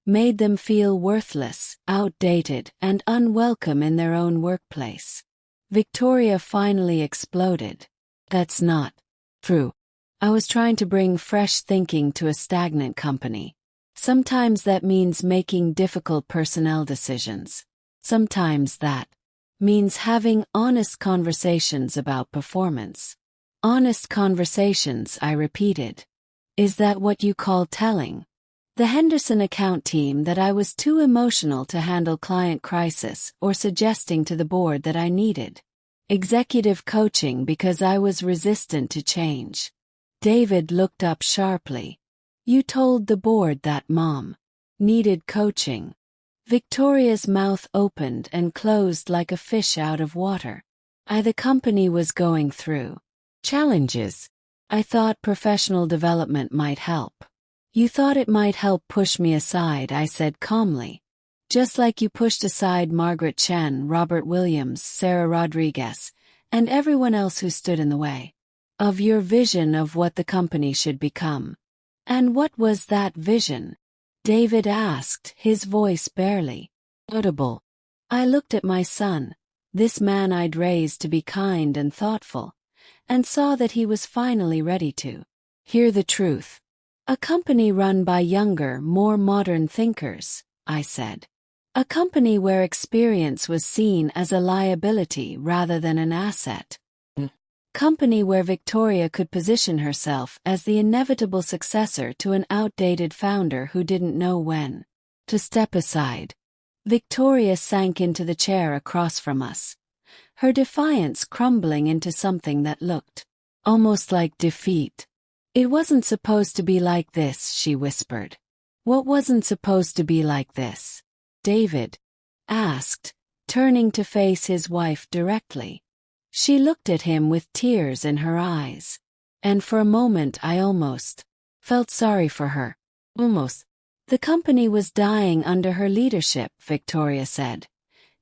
Made them feel worthless, outdated, and unwelcome in their own workplace. Victoria finally exploded. That's not true. I was trying to bring fresh thinking to a stagnant company. Sometimes that means making difficult personnel decisions. Sometimes that means having honest conversations about performance. Honest conversations, I repeated. Is that what you call telling the Henderson account team that I was too emotional to handle client crisis, or suggesting to the board that I needed executive coaching because I was resistant to change? David looked up sharply. You told the board that Mom needed coaching. Victoria's mouth opened and closed like a fish out of water. The company was going through challenges. I thought professional development might help. You thought it might help push me aside, I said calmly. Just like you pushed aside Margaret Chen, Robert Williams, Sarah Rodriguez, and everyone else who stood in the way of your vision of what the company should become. And what was that vision? David asked, his voice barely audible. I looked at my son, this man I'd raised to be kind and thoughtful, and saw that he was finally ready to hear the truth. A company run by younger, more modern thinkers, I said. A company where experience was seen as a liability rather than an asset. Company where Victoria could position herself as the inevitable successor to an outdated founder who didn't know when to step aside. Victoria sank into the chair across from us, her defiance crumbling into something that looked almost like defeat. It wasn't supposed to be like this, she whispered. What wasn't supposed to be like this? David asked, turning to face his wife directly. She looked at him with tears in her eyes, and for a moment I almost felt sorry for her. Almost. The company was dying under her leadership, Victoria said,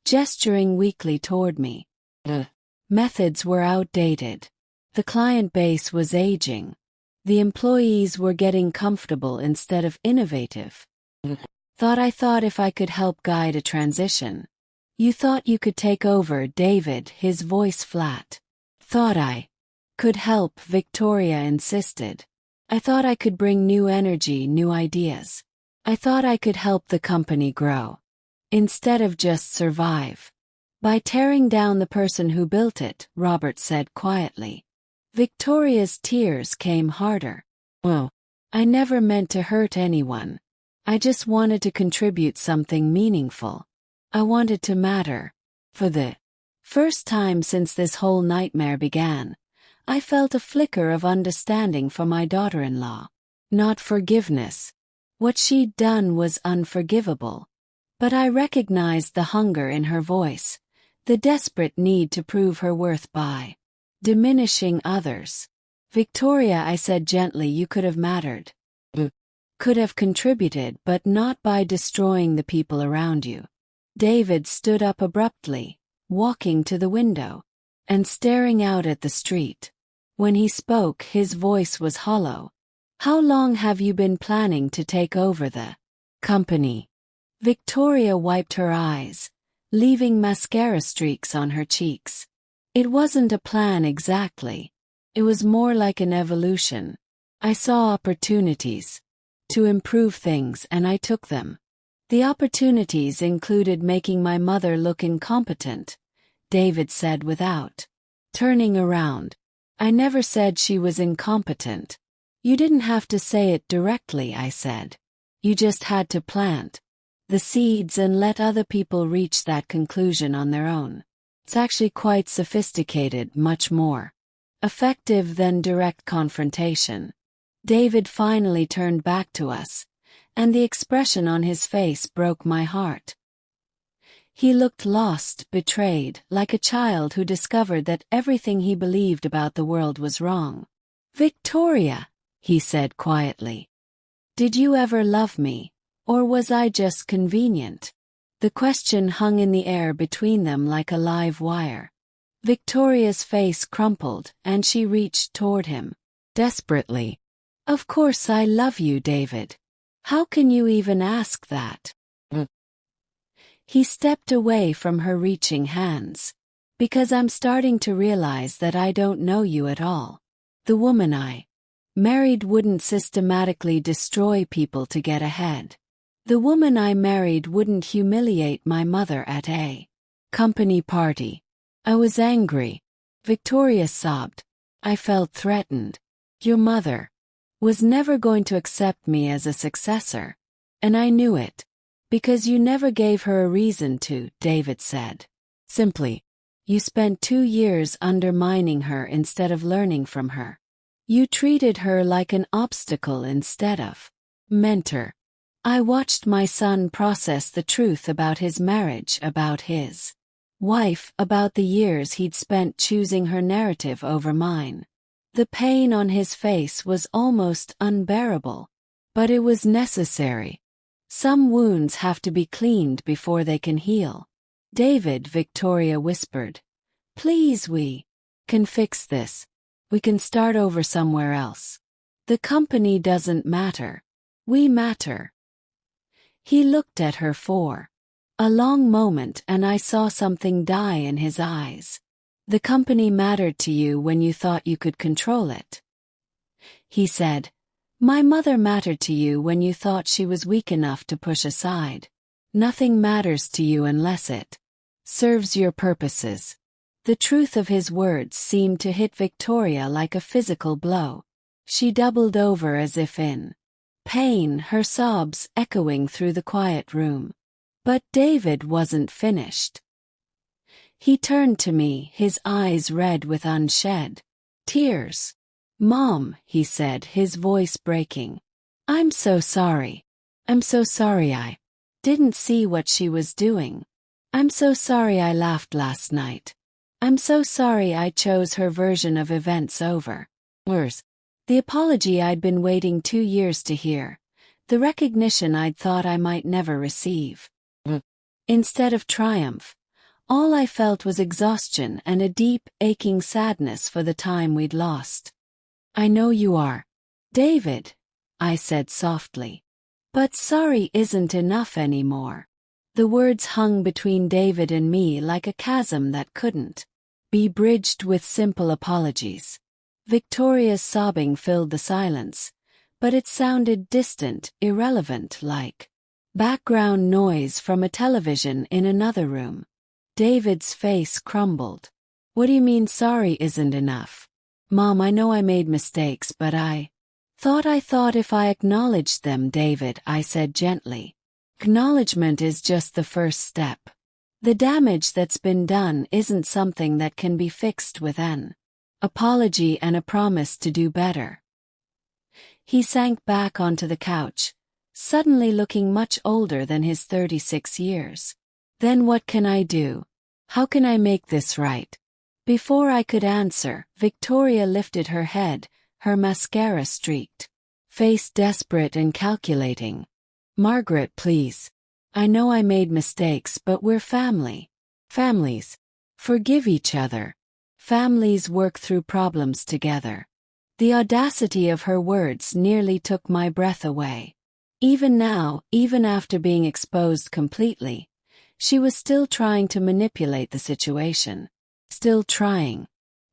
gesturing weakly toward me. The methods were outdated. The client base was aging. The employees were getting comfortable instead of innovative. I thought if I could help guide a transition. You thought you could take over, David, his voice flat. Thought I could help, Victoria insisted. I thought I could bring new energy, new ideas. I thought I could help the company grow, instead of just survive. By tearing down the person who built it, Robert said quietly. Victoria's tears came harder. Well, I never meant to hurt anyone. I just wanted to contribute something meaningful. I wanted to matter. For the first time since this whole nightmare began, I felt a flicker of understanding for my daughter-in-law. Not forgiveness. What she'd done was unforgivable. But I recognized the hunger in her voice, the desperate need to prove her worth by diminishing others. Victoria, I said gently, you could have mattered. Could have contributed, but not by destroying the people around you. David stood up abruptly, walking to the window, and staring out at the street. When he spoke, his voice was hollow. How long have you been planning to take over the company? Victoria wiped her eyes, leaving mascara streaks on her cheeks. It wasn't a plan exactly. It was more like an evolution. I saw opportunities to improve things and I took them. The opportunities included making my mother look incompetent, David said without turning around. I never said she was incompetent. You didn't have to say it directly, I said. You just had to plant the seeds and let other people reach that conclusion on their own. It's actually quite sophisticated, much more effective than direct confrontation. David finally turned back to us, and the expression on his face broke my heart. He looked lost, betrayed, like a child who discovered that everything he believed about the world was wrong. "Victoria," he said quietly. "Did you ever love me, or was I just convenient?" The question hung in the air between them like a live wire. Victoria's face crumpled, and she reached toward him, desperately. "Of course I love you, David. How can you even ask that?" He stepped away from her reaching hands. "Because I'm starting to realize that I don't know you at all. The woman I married wouldn't systematically destroy people to get ahead. The woman I married wouldn't humiliate my mother at a company party." I was angry. Victoria sobbed. I felt threatened. "Your mother was never going to accept me as a successor. And I knew it. Because you never gave her a reason to," David said. "Simply, you spent 2 years undermining her instead of learning from her. You treated her like an obstacle instead of mentor. I watched my son process the truth about his marriage, about his wife, about the years he'd spent choosing her narrative over mine. The pain on his face was almost unbearable. But it was necessary. Some wounds have to be cleaned before they can heal." "David," Victoria whispered. "Please, we can fix this. We can start over somewhere else. The company doesn't matter. We matter." He looked at her for a long moment, and I saw something die in his eyes. "The company mattered to you when you thought you could control it," he said. "My mother mattered to you when you thought she was weak enough to push aside. Nothing matters to you unless it serves your purposes." The truth of his words seemed to hit Victoria like a physical blow. She doubled over as if in pain, her sobs echoing through the quiet room. But David wasn't finished. He turned to me, his eyes red with unshed tears. "Mom," he said, his voice breaking. "I'm so sorry. I'm so sorry I didn't see what she was doing. I'm so sorry I laughed last night. I'm so sorry I chose her version of events over yours." The apology I'd been waiting 2 years to hear. The recognition I'd thought I might never receive. Instead of triumph, all I felt was exhaustion and a deep, aching sadness for the time we'd lost. "I know you are, David," I said softly. "But sorry isn't enough anymore." The words hung between David and me like a chasm that couldn't be bridged with simple apologies. Victoria's sobbing filled the silence, but it sounded distant, irrelevant, like background noise from a television in another room. David's face crumbled. "What do you mean sorry isn't enough?" "Mom, I know I made mistakes, but I thought if I acknowledged them, David," I said gently. "Acknowledgement is just the first step. The damage that's been done isn't something that can be fixed with an apology and a promise to do better." He sank back onto the couch, suddenly looking much older than his 36 years. "Then what can I do? How can I make this right?" Before I could answer, Victoria lifted her head, her mascara streaked face desperate and calculating. "Margaret, please. I know I made mistakes, but we're family. Families forgive each other. Families work through problems together." The audacity of her words nearly took my breath away. Even now, even after being exposed completely, she was still trying to manipulate the situation. Still trying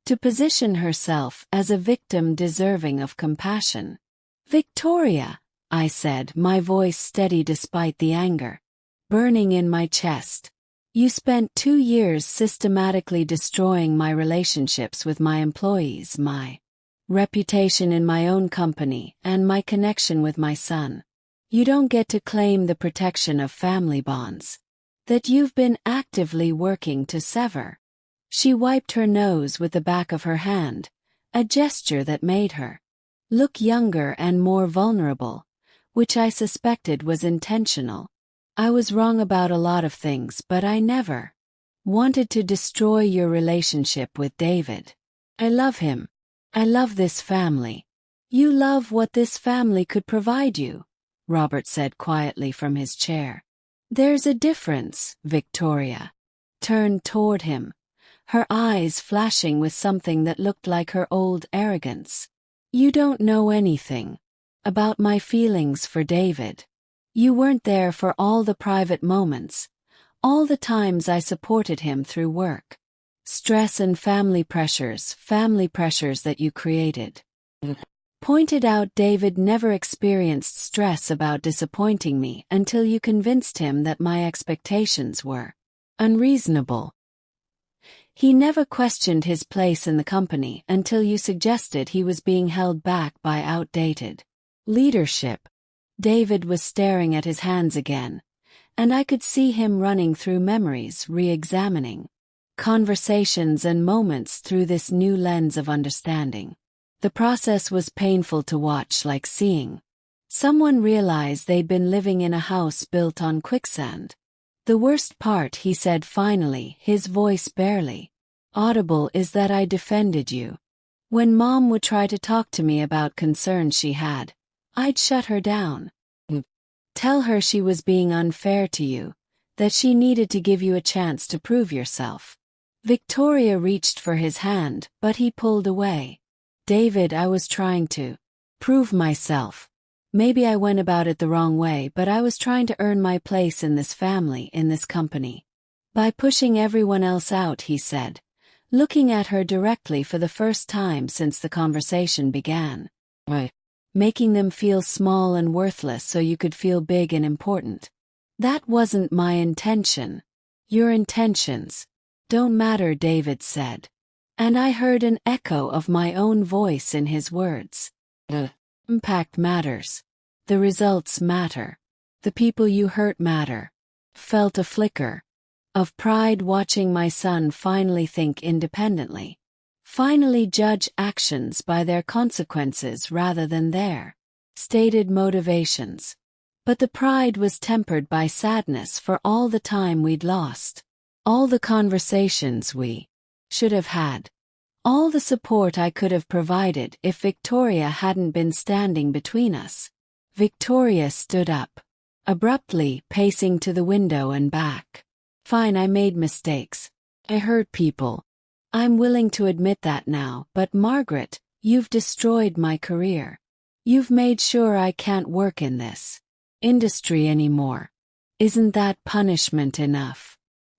to position herself as a victim deserving of compassion. "Victoria," I said, my voice steady despite the anger burning in my chest. "You spent 2 years systematically destroying my relationships with my employees, my reputation in my own company, and my connection with my son. You don't get to claim the protection of family bonds that you've been actively working to sever." She wiped her nose with the back of her hand, a gesture that made her look younger and more vulnerable, which I suspected was intentional. I was wrong about a lot of things, but I never wanted to destroy your relationship with David. I love him. I love this family. You love what this family could provide you, Robert said quietly from his chair. There's a difference, Victoria turned toward him, her eyes flashing with something that looked like her old arrogance. You don't know anything about my feelings for David. You weren't there for all the private moments, all the times I supported him through work, stress and family pressures that you created. Pointed out David never experienced stress about disappointing me until you convinced him that my expectations were unreasonable. He never questioned his place in the company until you suggested he was being held back by outdated leadership. David was staring at his hands again, and I could see him running through memories, re-examining conversations and moments through this new lens of understanding. The process was painful to watch, like seeing someone realize they'd been living in a house built on quicksand. The worst part, he said finally, his voice barely audible, is that I defended you. When Mom would try to talk to me about concerns she had, I'd shut her down. Tell her she was being unfair to you, that she needed to give you a chance to prove yourself. Victoria reached for his hand, but he pulled away. David, I was trying to prove myself. Maybe I went about it the wrong way, but I was trying to earn my place in this family, in this company. By pushing everyone else out, he said, looking at her directly for the first time since the conversation began. Making them feel small and worthless so you could feel big and important. That wasn't my intention. Your intentions don't matter, David said. And I heard an echo of my own voice in his words. The impact matters. The results matter. The people you hurt matter. Felt a flicker of pride watching my son finally think independently. Finally judge actions by their consequences rather than their stated motivations. But the pride was tempered by sadness for all the time we'd lost. All the conversations we should have had. All the support I could have provided if Victoria hadn't been standing between us. Victoria stood up, abruptly, pacing to the window and back. Fine, I made mistakes. I hurt people. I'm willing to admit that now, but Margaret, you've destroyed my career. You've made sure I can't work in this industry anymore. Isn't that punishment enough?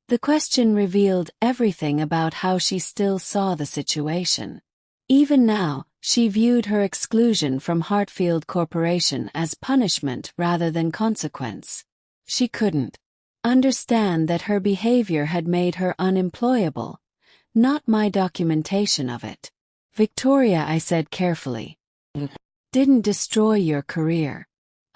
The question revealed everything about how she still saw the situation. Even now, she viewed her exclusion from Hartfield Corporation as punishment rather than consequence. She couldn't understand that her behavior had made her unemployable, not my documentation of it. Victoria, I said carefully, didn't destroy your career.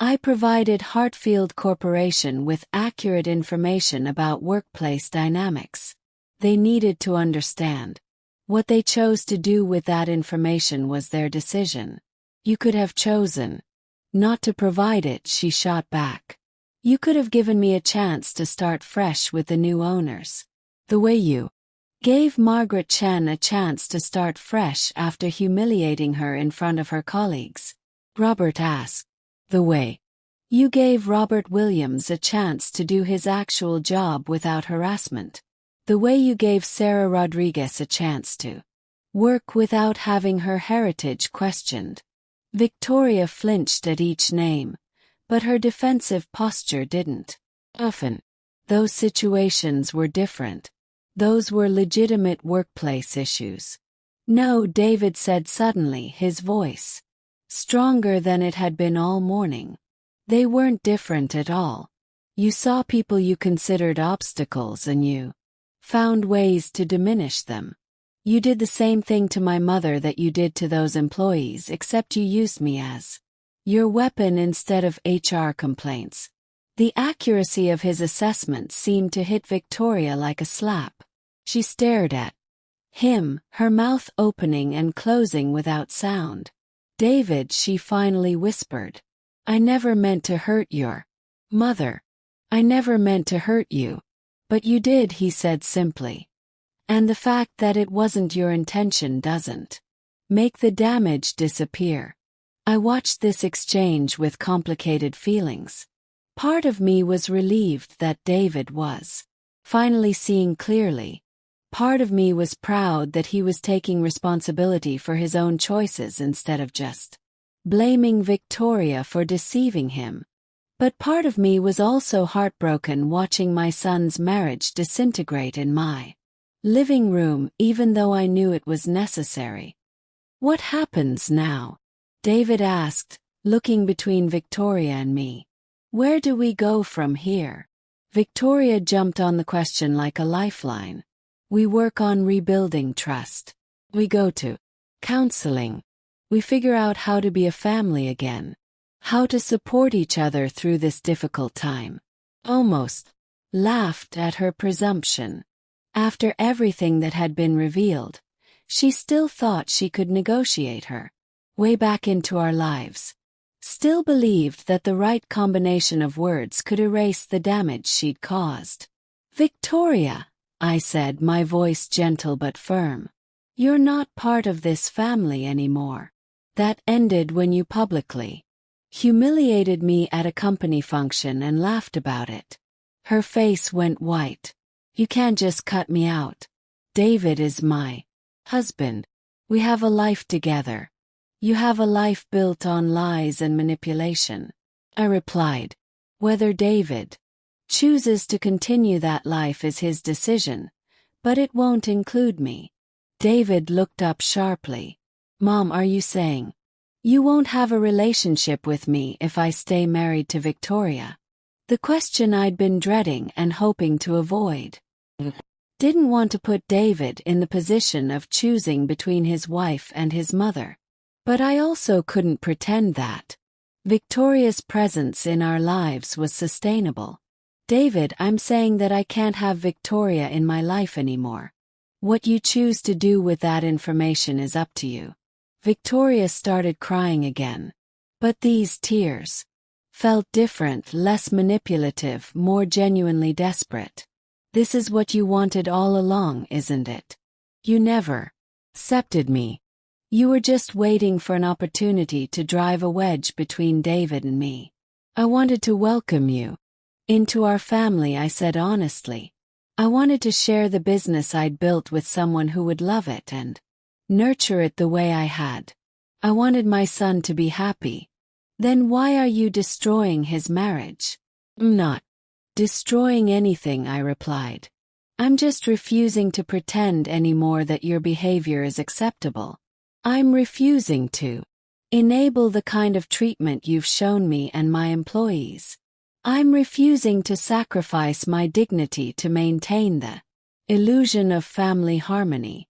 I provided Hartfield Corporation with accurate information about workplace dynamics. They needed to understand. What they chose to do with that information was their decision. You could have chosen not to provide it, she shot back. You could have given me a chance to start fresh with the new owners. The way you gave Margaret Chen a chance to start fresh after humiliating her in front of her colleagues. Robert asked. The way you gave Robert Williams a chance to do his actual job without harassment. The way you gave Sarah Rodriguez a chance to work without having her heritage questioned. Victoria flinched at each name, but her defensive posture didn't. Often, those situations were different. Those were legitimate workplace issues. No, David said suddenly, his voice stronger than it had been all morning. They weren't different at all. You saw people you considered obstacles and you found ways to diminish them. You did the same thing to my mother that you did to those employees, except you used me as your weapon instead of HR complaints. The accuracy of his assessment seemed to hit Victoria like a slap. She stared at him, her mouth opening and closing without sound. David, she finally whispered. I never meant to hurt your mother. I never meant to hurt you. But you did, he said simply. And the fact that it wasn't your intention doesn't make the damage disappear. I watched this exchange with complicated feelings. Part of me was relieved that David was finally seeing clearly. Part of me was proud that he was taking responsibility for his own choices instead of just blaming Victoria for deceiving him. But part of me was also heartbroken watching my son's marriage disintegrate in my living room, even though I knew it was necessary. What happens now? David asked, looking between Victoria and me. Where do we go from here? Victoria jumped on the question like a lifeline. We work on rebuilding trust. We go to counseling. We figure out how to be a family again. How to support each other through this difficult time. Almost laughed at her presumption. After everything that had been revealed, she still thought she could negotiate her way back into our lives. Still believed that the right combination of words could erase the damage she'd caused. Victoria, I said, my voice gentle but firm. You're not part of this family anymore. That ended when you publicly humiliated me at a company function and laughed about it. Her face went white. You can't just cut me out. David is my husband. We have a life together. You have a life built on lies and manipulation. I replied. Whether David chooses to continue that life is his decision, but it won't include me. David looked up sharply. Mom, are you saying you won't have a relationship with me if I stay married to Victoria? The question I'd been dreading and hoping to avoid. Didn't want to put David in the position of choosing between his wife and his mother. But I also couldn't pretend that Victoria's presence in our lives was sustainable. David, I'm saying that I can't have Victoria in my life anymore. What you choose to do with that information is up to you. Victoria started crying again. But these tears felt different, less manipulative, more genuinely desperate. This is what you wanted all along, isn't it? You never accepted me. You were just waiting for an opportunity to drive a wedge between David and me. I wanted to welcome you into our family, I said honestly. I wanted to share the business I'd built with someone who would love it and nurture it the way I had. I wanted my son to be happy. Then why are you destroying his marriage? I'm not destroying anything, I replied. I'm just refusing to pretend anymore that your behavior is acceptable. I'm refusing to enable the kind of treatment you've shown me and my employees. I'm refusing to sacrifice my dignity to maintain the illusion of family harmony.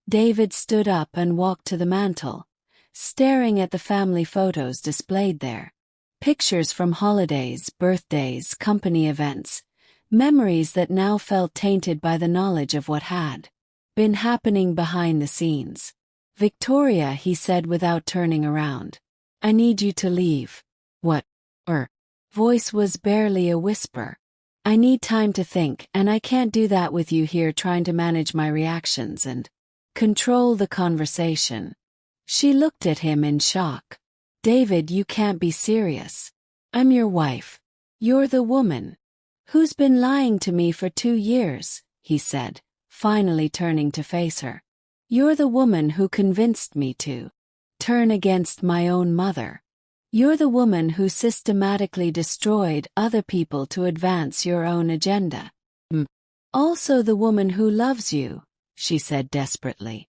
David stood up and walked to the mantel, staring at the family photos displayed there. Pictures from holidays, birthdays, company events, memories that now felt tainted by the knowledge of what had been happening behind the scenes. Victoria, he said without turning around. I need you to leave. What? Her voice was barely a whisper. I need time to think, and I can't do that with you here trying to manage my reactions and control the conversation. She looked at him in shock. David, you can't be serious. I'm your wife. You're the woman who's been lying to me for 2 years, he said, finally turning to face her. You're the woman who convinced me to turn against my own mother. You're the woman who systematically destroyed other people to advance your own agenda. Also the woman who loves you, she said desperately.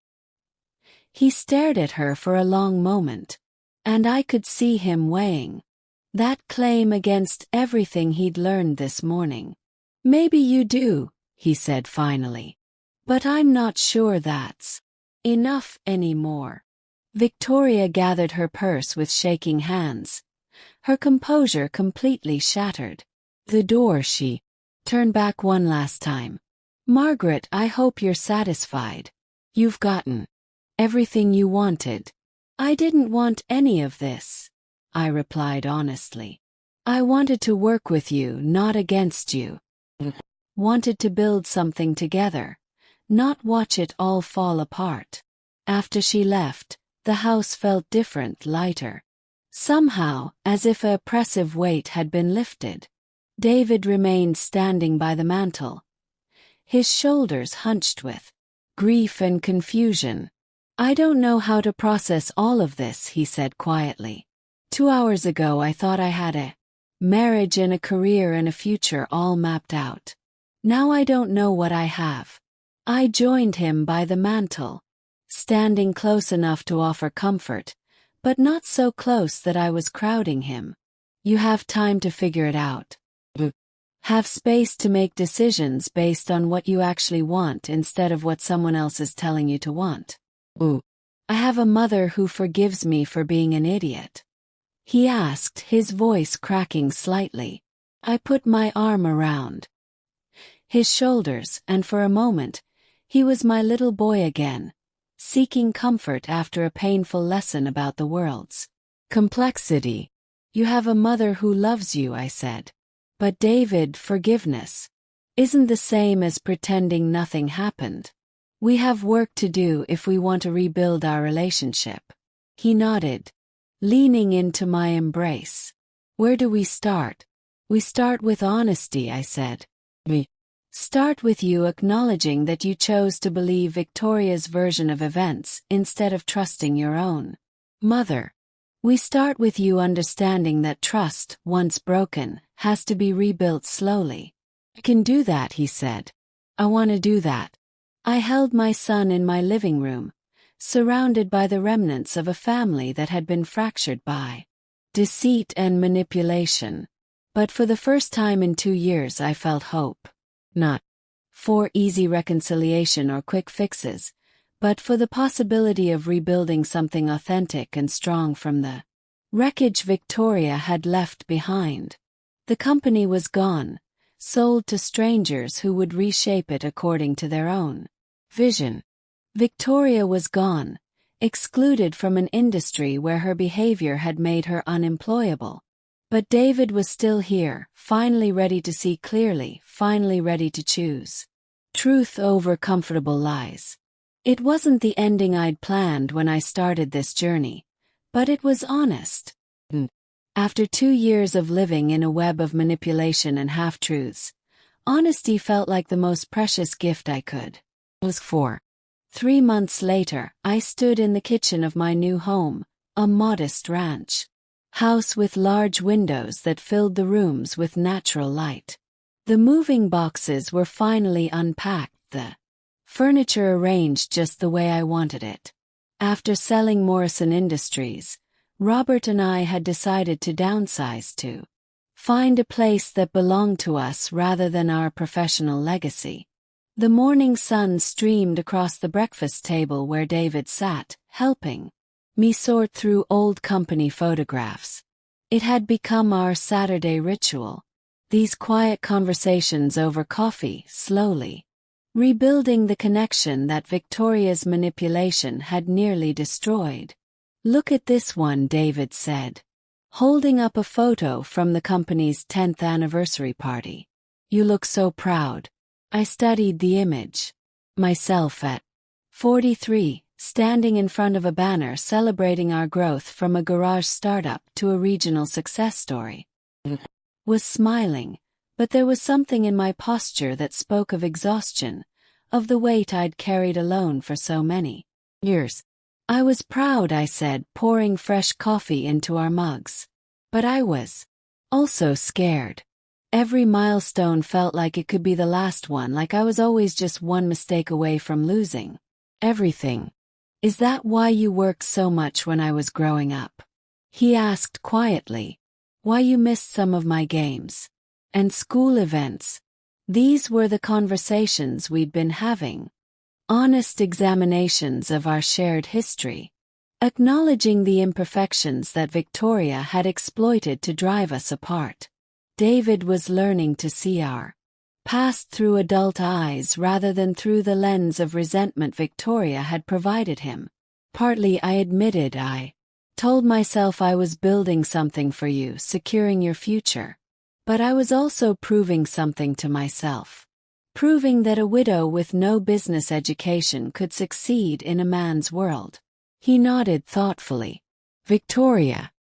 He stared at her for a long moment, and I could see him weighing that claim against everything he'd learned this morning. Maybe you do, he said finally. But I'm not sure that's enough anymore. Victoria gathered her purse with shaking hands, her composure completely shattered. The door, she turned back one last time. Margaret, I hope you're satisfied. You've gotten everything you wanted. I didn't want any of this, I replied honestly. I wanted to work with you, not against you. Wanted to build something together, not watch it all fall apart. After she left, the house felt different, lighter. Somehow, as if a oppressive weight had been lifted. David remained standing by the mantel, his shoulders hunched with grief and confusion. I don't know how to process all of this, he said quietly. 2 hours ago I thought I had a marriage and a career and a future all mapped out. Now I don't know what I have. I joined him by the mantel, standing close enough to offer comfort, but not so close that I was crowding him. You have time to figure it out. Have space to make decisions based on what you actually want instead of what someone else is telling you to want. I have a mother who forgives me for being an idiot. He asked, his voice cracking slightly. I put my arm around his shoulders, and for a moment, he was my little boy again, seeking comfort after a painful lesson about the world's complexity. You have a mother who loves you, I said. But David, forgiveness isn't the same as pretending nothing happened. We have work to do if we want to rebuild our relationship. He nodded, leaning into my embrace. Where do we start? We start with honesty, I said. We start with you acknowledging that you chose to believe Victoria's version of events instead of trusting your own mother. We start with you understanding that trust, once broken, has to be rebuilt slowly. I can do that, he said. I want to do that. I held my son in my living room, surrounded by the remnants of a family that had been fractured by deceit and manipulation. But for the first time in 2 years I felt hope. Not for easy reconciliation or quick fixes, but for the possibility of rebuilding something authentic and strong from the wreckage Victoria had left behind. The company was gone, sold to strangers who would reshape it according to their own vision. Victoria was gone, excluded from an industry where her behavior had made her unemployable. But David was still here, finally ready to see clearly, finally ready to choose truth over comfortable lies. It wasn't the ending I'd planned when I started this journey, but it was honest. After 2 years of living in a web of manipulation and half-truths, honesty felt like the most precious gift I could ask for. 3 months later, I stood in the kitchen of my new home, a modest ranch house with large windows that filled the rooms with natural light. The moving boxes were finally unpacked, the furniture arranged just the way I wanted it. After selling Morrison Industries, Robert and I had decided to downsize to find a place that belonged to us rather than our professional legacy. The morning sun streamed across the breakfast table where David sat, helping me sort through old company photographs. It had become our Saturday ritual. These quiet conversations over coffee, slowly rebuilding the connection that Victoria's manipulation had nearly destroyed. Look at this one, David said, holding up a photo from the company's 10th anniversary party. You look so proud. I studied the image. Myself at 43, standing in front of a banner celebrating our growth from a garage startup to a regional success story. Was smiling, but there was something in my posture that spoke of exhaustion, of the weight I'd carried alone for so many years. I was proud, I said, pouring fresh coffee into our mugs. But I was also scared. Every milestone felt like it could be the last one, like I was always just one mistake away from losing everything. Is that why you worked so much when I was growing up? He asked quietly. Why you missed some of my games and school events? These were the conversations we'd been having. Honest examinations of our shared history. Acknowledging the imperfections that Victoria had exploited to drive us apart. David was learning to see our past through adult eyes rather than through the lens of resentment Victoria had provided him. Partly, I admitted, I Told myself I was building something for you, securing your future. But I was also proving something to myself. Proving that a widow with no business education could succeed in a man's world. He nodded thoughtfully. Victoria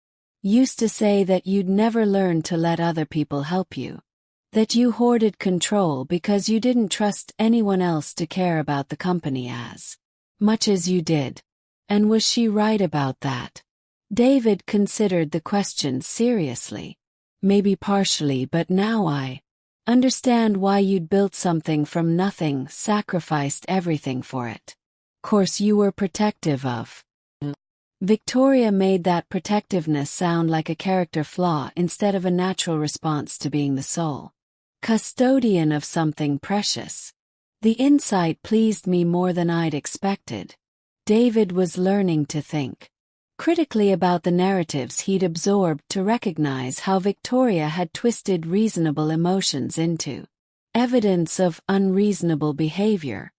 used to say that you'd never learn to let other people help you. That you hoarded control because you didn't trust anyone else to care about the company as much as you did. And was she right about that? David considered the question seriously. Maybe partially, but now I understand why you'd built something from nothing, sacrificed everything for it. Course you were protective of. Victoria made that protectiveness sound like a character flaw instead of a natural response to being the sole custodian of something precious. The insight pleased me more than I'd expected. David was learning to think critically about the narratives he'd absorbed, to recognize how Victoria had twisted reasonable emotions into evidence of unreasonable behavior.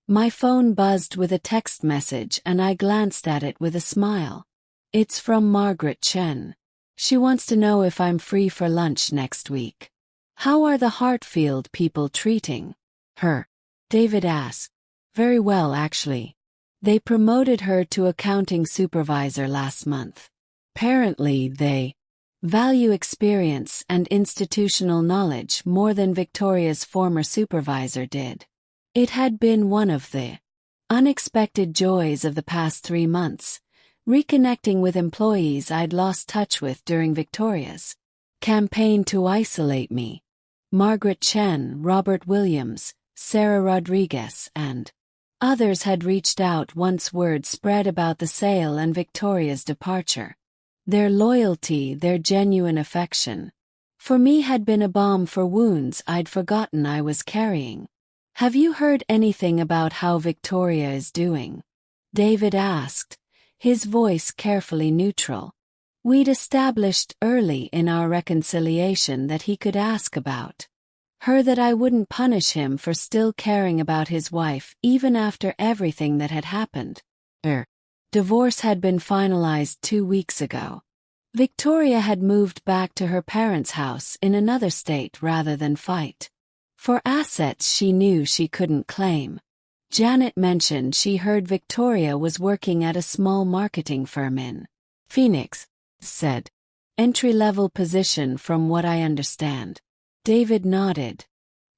My phone buzzed with a text message and I glanced at it with a smile. It's from Margaret Chen. She wants to know if I'm free for lunch next week. How are the Hartfield people treating her? David asked. Very well, actually. They promoted her to accounting supervisor last month. Apparently they value experience and institutional knowledge more than Victoria's former supervisor did. It had been one of the unexpected joys of the past 3 months, reconnecting with employees I'd lost touch with during Victoria's campaign to isolate me. Margaret Chen, Robert Williams, Sarah Rodriguez, and others had reached out once word spread about the sale and Victoria's departure. Their loyalty, their genuine affection, for me had been a balm for wounds I'd forgotten I was carrying. Have you heard anything about how Victoria is doing? David asked, his voice carefully neutral. We'd established early in our reconciliation that he could ask about her, that I wouldn't punish him for still caring about his wife even after everything that had happened. Her divorce had been finalized 2 weeks ago. Victoria had moved back to her parents' house in another state rather than fight for assets she knew she couldn't claim. Janet mentioned she heard Victoria was working at a small marketing firm in Phoenix. Said, entry-level position from what I understand. David nodded.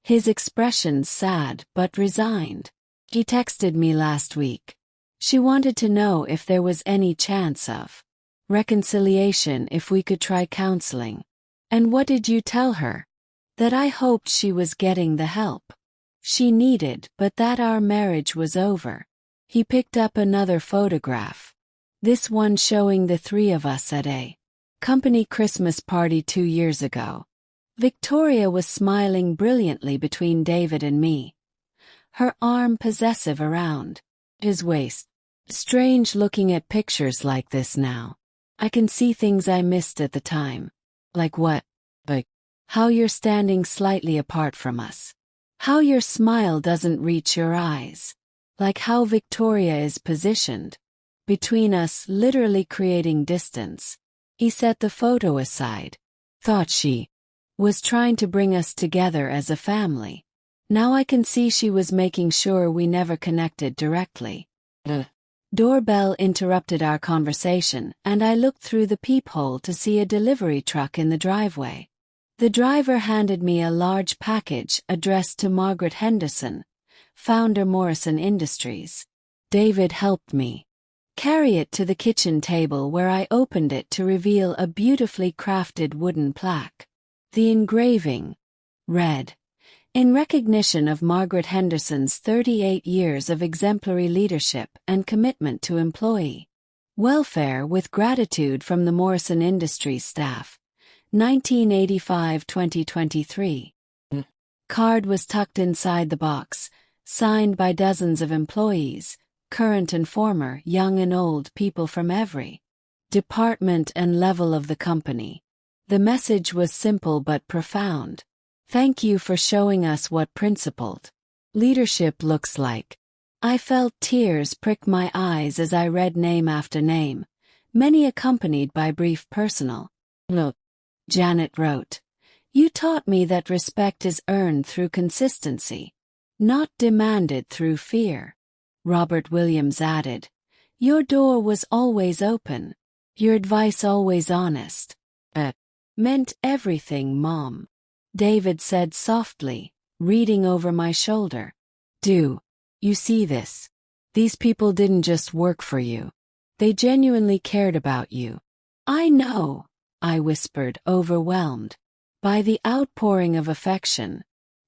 His expression sad but resigned. He texted me last week. She wanted to know if there was any chance of reconciliation, if we could try counseling. And what did you tell her? That I hoped she was getting the help she needed, but that our marriage was over. He picked up another photograph. This one showing the 3 of us at a company Christmas party 2 years ago. Victoria was smiling brilliantly between David and me, her arm possessive around his waist. Strange looking at pictures like this now. I can see things I missed at the time. Like what? Like how you're standing slightly apart from us. How your smile doesn't reach your eyes. Like how Victoria is positioned between us, literally creating distance. He set the photo aside. Thought she was trying to bring us together as a family. Now I can see she was making sure we never connected directly. Doorbell interrupted our conversation, and I looked through the peephole to see a delivery truck in the driveway. The driver handed me a large package addressed to Margaret Henderson, founder Morrison Industries. David helped me carry it to the kitchen table, where I opened it to reveal a beautifully crafted wooden plaque. The engraving read, "In recognition of Margaret Henderson's 38 years of exemplary leadership and commitment to employee welfare, with gratitude from the Morrison Industries staff, 1985-2023. Card was tucked inside the box, signed by dozens of employees, current and former, young and old, people from every department and level of the company. The message was simple but profound. Thank you for showing us what principled leadership looks like." I felt tears prick my eyes as I read name after name, many accompanied by brief personal. Look, Janet wrote, you taught me that respect is earned through consistency, not demanded through fear. Robert Williams added, your door was always open, your advice always honest. Meant everything, Mom. David said softly, reading over my shoulder. Do you see this? These people didn't just work for you. They genuinely cared about you. I know, I whispered, overwhelmed by the outpouring of affection.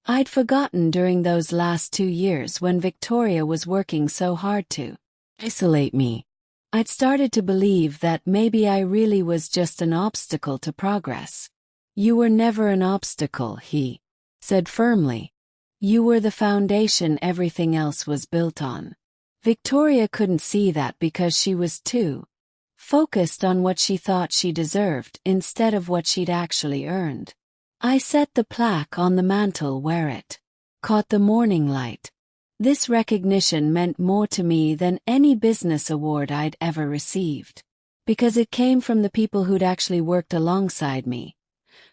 I'd forgotten during those last 2 years when Victoria was working so hard to isolate me. I'd started to believe that maybe I really was just an obstacle to progress. You were never an obstacle, he said firmly. You were the foundation everything else was built on. Victoria couldn't see that because she was too focused on what she thought she deserved instead of what she'd actually earned. I set the plaque on the mantel where it caught the morning light. This recognition meant more to me than any business award I'd ever received, because it came from the people who'd actually worked alongside me,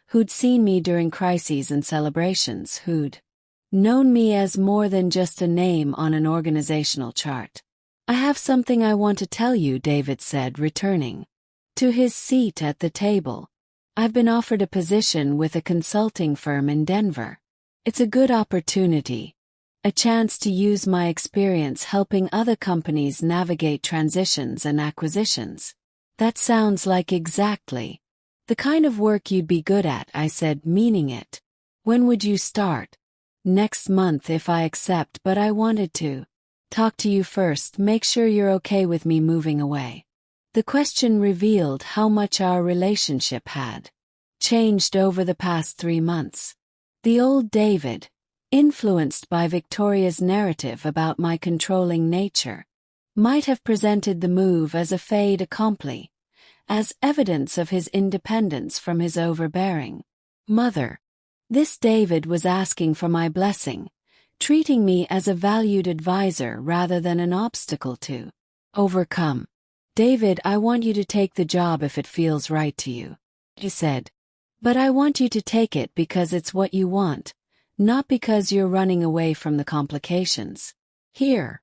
who'd seen me during crises and celebrations, who'd known me as more than just a name on an organizational chart. I have something I want to tell you, David said, returning to his seat at the table. I've been offered a position with a consulting firm in Denver. It's a good opportunity. A chance to use my experience helping other companies navigate transitions and acquisitions. That sounds like exactly the kind of work you'd be good at, I said, meaning it. When would you start? Next month if I accept, but I wanted to talk to you first, make sure you're okay with me moving away. The question revealed how much our relationship had changed over the past 3 months. The old David, influenced by Victoria's narrative about my controlling nature, might have presented the move as a fait accompli, as evidence of his independence from his overbearing mother. This David was asking for my blessing, treating me as a valued advisor rather than an obstacle to overcome. David, I want you to take the job if it feels right to you, he said. But I want you to take it because it's what you want, not because you're running away from the complications. Here.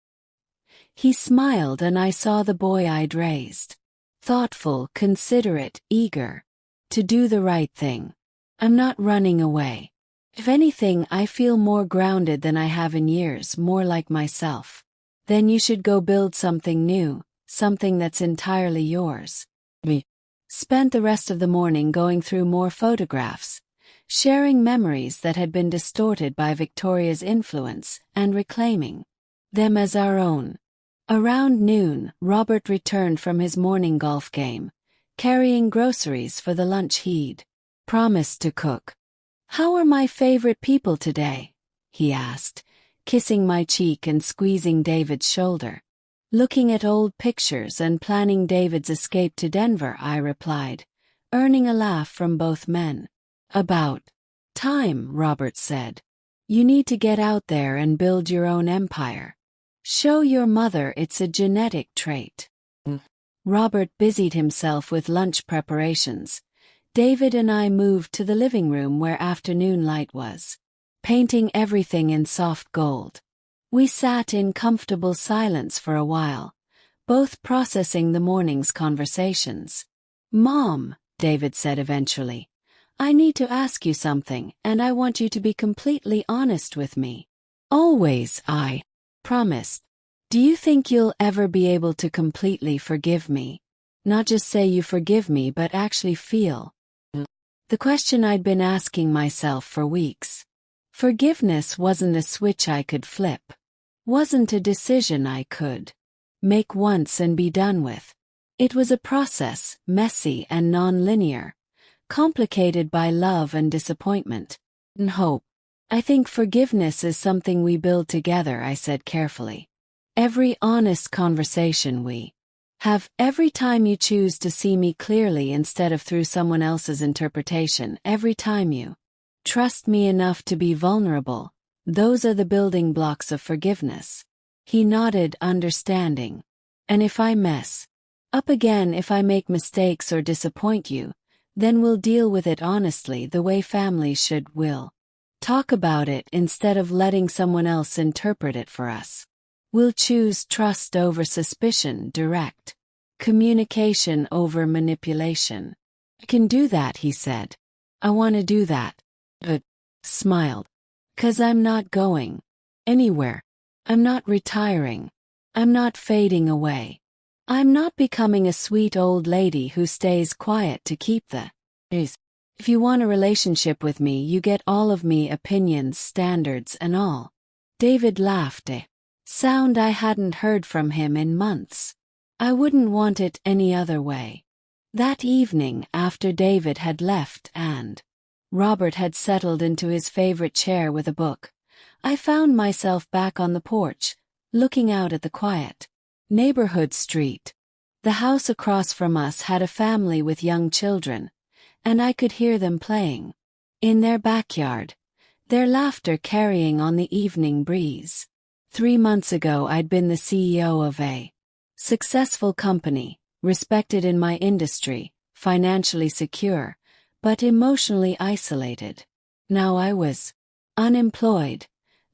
He smiled and I saw the boy I'd raised. Thoughtful, considerate, eager to do the right thing. I'm not running away. If anything, I feel more grounded than I have in years, more like myself. Then you should go build something new, something that's entirely yours. We spent the rest of the morning going through more photographs, sharing memories that had been distorted by Victoria's influence and reclaiming them as our own. Around noon, Robert returned from his morning golf game, carrying groceries for the lunch he'd promised to cook. How are my favorite people today? He asked, kissing my cheek and squeezing David's shoulder. Looking at old pictures and planning David's escape to Denver, I replied, earning a laugh from both men. About time, Robert said. You need to get out there and build your own empire. Show your mother it's a genetic trait. Robert busied himself with lunch preparations. David and I moved to the living room where afternoon light was painting everything in soft gold. We sat in comfortable silence for a while, both processing the morning's conversations. Mom, David said eventually, I need to ask you something, and I want you to be completely honest with me. Always, I promised. Do you think you'll ever be able to completely forgive me? Not just say you forgive me, but actually feel. The question I'd been asking myself for weeks. Forgiveness wasn't a switch I could flip. Wasn't a decision I could make once and be done with. It was a process, messy and non-linear, complicated by love and disappointment and hope. I think forgiveness is something we build together, I said carefully. Every honest conversation we have, every time you choose to see me clearly instead of through someone else's interpretation, every time you trust me enough to be vulnerable, those are the building blocks of forgiveness. He nodded, understanding. And if I mess Up again if I make mistakes or disappoint you, then we'll deal with it honestly the way families should. We'll talk about it instead of letting someone else interpret it for us. We'll choose trust over suspicion, direct communication over manipulation. I can do that, he said. I want to do that. But smiled. 'Cause I'm not going anywhere. I'm not retiring. I'm not fading away. I'm not becoming a sweet old lady who stays quiet to keep the peace. If you want a relationship with me, you get all of me, opinions, standards, and all. David laughed, a sound I hadn't heard from him in months. I wouldn't want it any other way. That evening, after David had left and Robert had settled into his favorite chair with a book, I found myself back on the porch, looking out at the quiet neighborhood street. The house across from us had a family with young children, and I could hear them playing in their backyard, their laughter carrying on the evening breeze. 3 months ago I'd been the CEO of a successful company, respected in my industry, financially secure, but emotionally isolated. Now I was unemployed,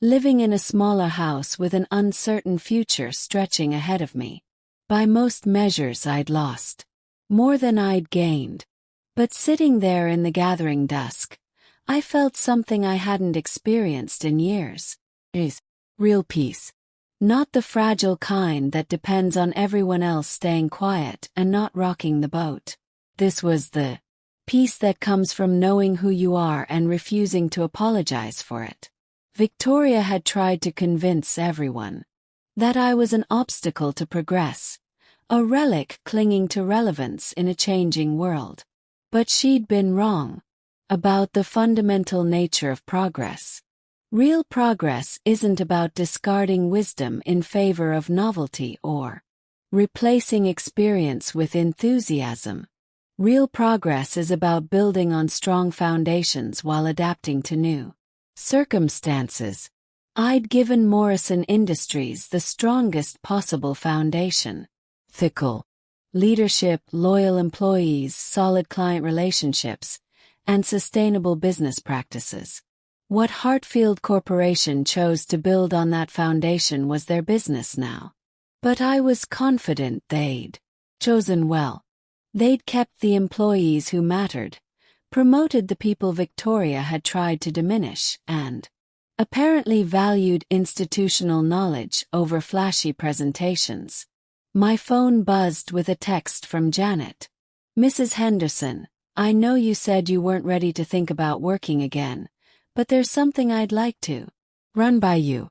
living in a smaller house with an uncertain future stretching ahead of me. By most measures I'd lost more than I'd gained. But sitting there in the gathering dusk, I felt something I hadn't experienced in years. Real peace. Not the fragile kind that depends on everyone else staying quiet and not rocking the boat. This was the peace that comes from knowing who you are and refusing to apologize for it. Victoria had tried to convince everyone that I was an obstacle to progress, a relic clinging to relevance in a changing world. But she'd been wrong about the fundamental nature of progress. Real progress isn't about discarding wisdom in favor of novelty or replacing experience with enthusiasm. Real progress is about building on strong foundations while adapting to new circumstances. I'd given Morrison Industries the strongest possible foundation. Fickle leadership, loyal employees, solid client relationships, and sustainable business practices. What Hartfield Corporation chose to build on that foundation was their business now. But I was confident they'd chosen well. They'd kept the employees who mattered, promoted the people Victoria had tried to diminish, and apparently valued institutional knowledge over flashy presentations. My phone buzzed with a text from Janet. Mrs. Henderson, I know you said you weren't ready to think about working again, but there's something I'd like to run by you.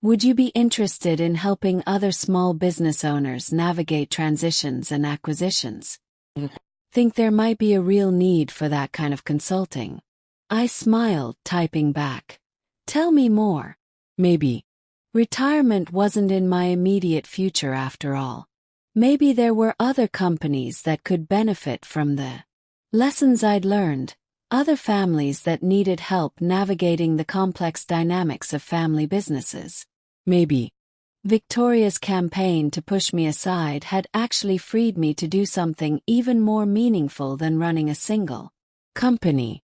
Would you be interested in helping other small business owners navigate transitions and acquisitions? Think there might be a real need for that kind of consulting. I smiled, typing back. Tell me more. Maybe. Retirement wasn't in my immediate future after all. Maybe there were other companies that could benefit from the lessons I'd learned, other families that needed help navigating the complex dynamics of family businesses. Maybe. Victoria's campaign to push me aside had actually freed me to do something even more meaningful than running a single company.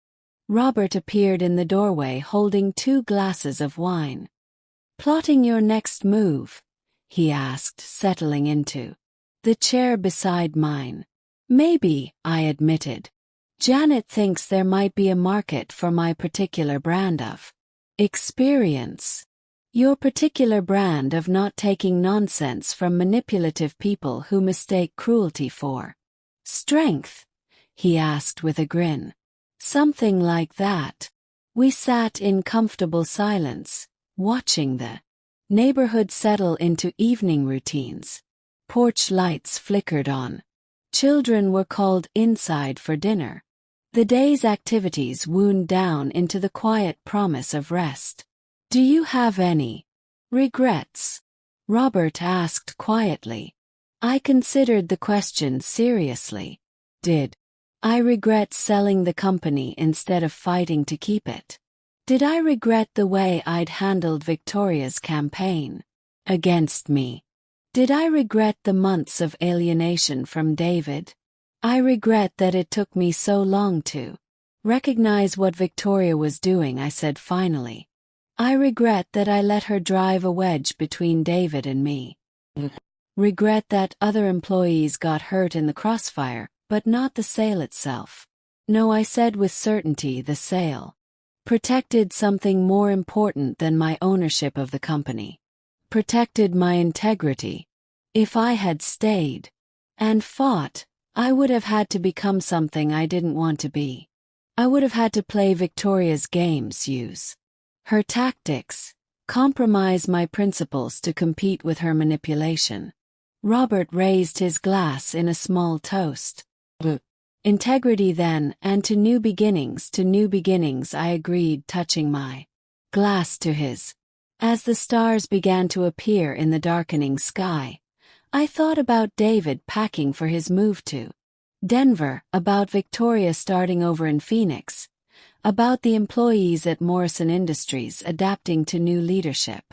Robert appeared in the doorway holding 2 glasses of wine. Plotting your next move? He asked, settling into the chair beside mine. Maybe, I admitted. Janet thinks there might be a market for my particular brand of experience. Your particular brand of not taking nonsense from manipulative people who mistake cruelty for strength? He asked with a grin. Something like that. We sat in comfortable silence, watching the neighborhood settle into evening routines. Porch lights flickered on. Children were called inside for dinner. The day's activities wound down into the quiet promise of rest. Do you have any regrets? Robert asked quietly. I considered the question seriously. Did I regret selling the company instead of fighting to keep it? Did I regret the way I'd handled Victoria's campaign against me? Did I regret the months of alienation from David? I regret that it took me so long to recognize what Victoria was doing, I said finally. I regret that I let her drive a wedge between David and me. Regret that other employees got hurt in the crossfire, but not the sale itself. No, I said with certainty, the sale protected something more important than my ownership of the company. Protected my integrity. If I had stayed and fought, I would have had to become something I didn't want to be. I would have had to play Victoria's games, use her tactics, compromise my principles to compete with her manipulation. Robert raised his glass in a small toast. Integrity then, and to new beginnings, I agreed, touching my glass to his. As the stars began to appear in the darkening sky, I thought about David packing for his move to Denver, about Victoria starting over in Phoenix, about the employees at Morrison Industries adapting to new leadership.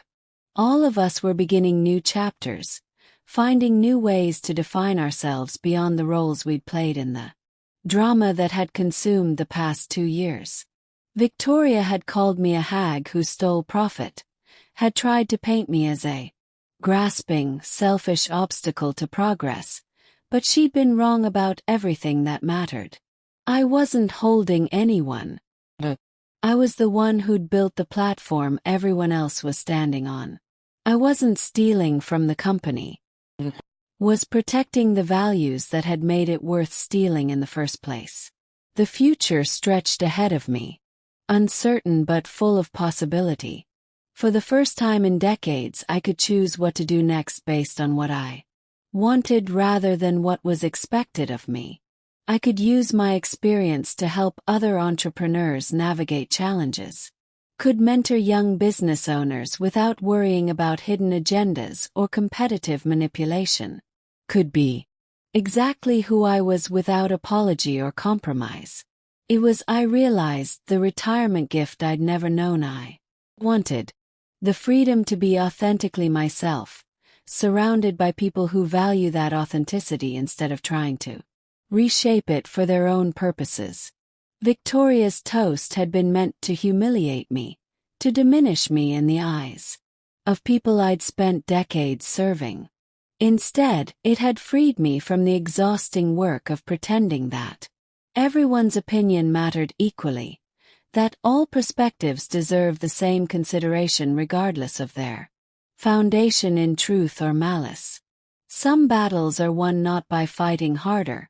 All of us were beginning new chapters, finding new ways to define ourselves beyond the roles we'd played in the drama that had consumed the past 2 years. Victoria had called me a hag who stole profit, had tried to paint me as a grasping, selfish obstacle to progress, but she'd been wrong about everything that mattered. I wasn't holding anyone. I was the one who'd built the platform everyone else was standing on. I wasn't stealing from the company. Was protecting the values that had made it worth stealing in the first place. The future stretched ahead of me, uncertain but full of possibility. For the first time in decades, I could choose what to do next based on what I wanted rather than what was expected of me. I could use my experience to help other entrepreneurs navigate challenges. Could mentor young business owners without worrying about hidden agendas or competitive manipulation. Could be exactly who I was without apology or compromise. It was, I realized, the retirement gift I'd never known I wanted. The freedom to be authentically myself, surrounded by people who value that authenticity instead of trying to reshape it for their own purposes. Victoria's toast had been meant to humiliate me, to diminish me in the eyes of people I'd spent decades serving. Instead, it had freed me from the exhausting work of pretending that everyone's opinion mattered equally, that all perspectives deserve the same consideration regardless of their foundation in truth or malice. Some battles are won not by fighting harder,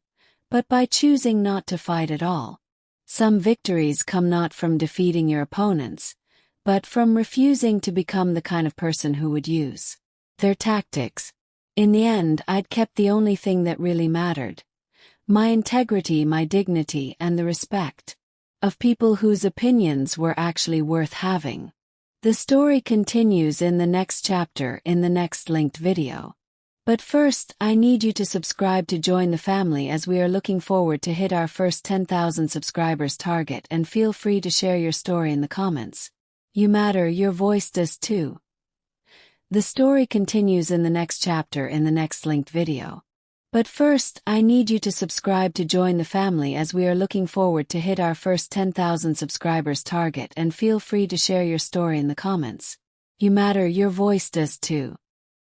but by choosing not to fight at all. Some victories come not from defeating your opponents, but from refusing to become the kind of person who would use their tactics. In the end, I'd kept the only thing that really mattered: my integrity, my dignity, and the respect of people whose opinions were actually worth having. The story continues in the next chapter in the next linked video. But first, I need you to subscribe to join the family, as we are looking forward to hit our first 10,000 subscribers target, and feel free to share your story in the comments. You matter, your voice does too. The story continues in the next chapter in the next linked video. But first, I need you to subscribe to join the family, as we are looking forward to hit our first 10,000 subscribers target, and feel free to share your story in the comments. You matter, your voice does too.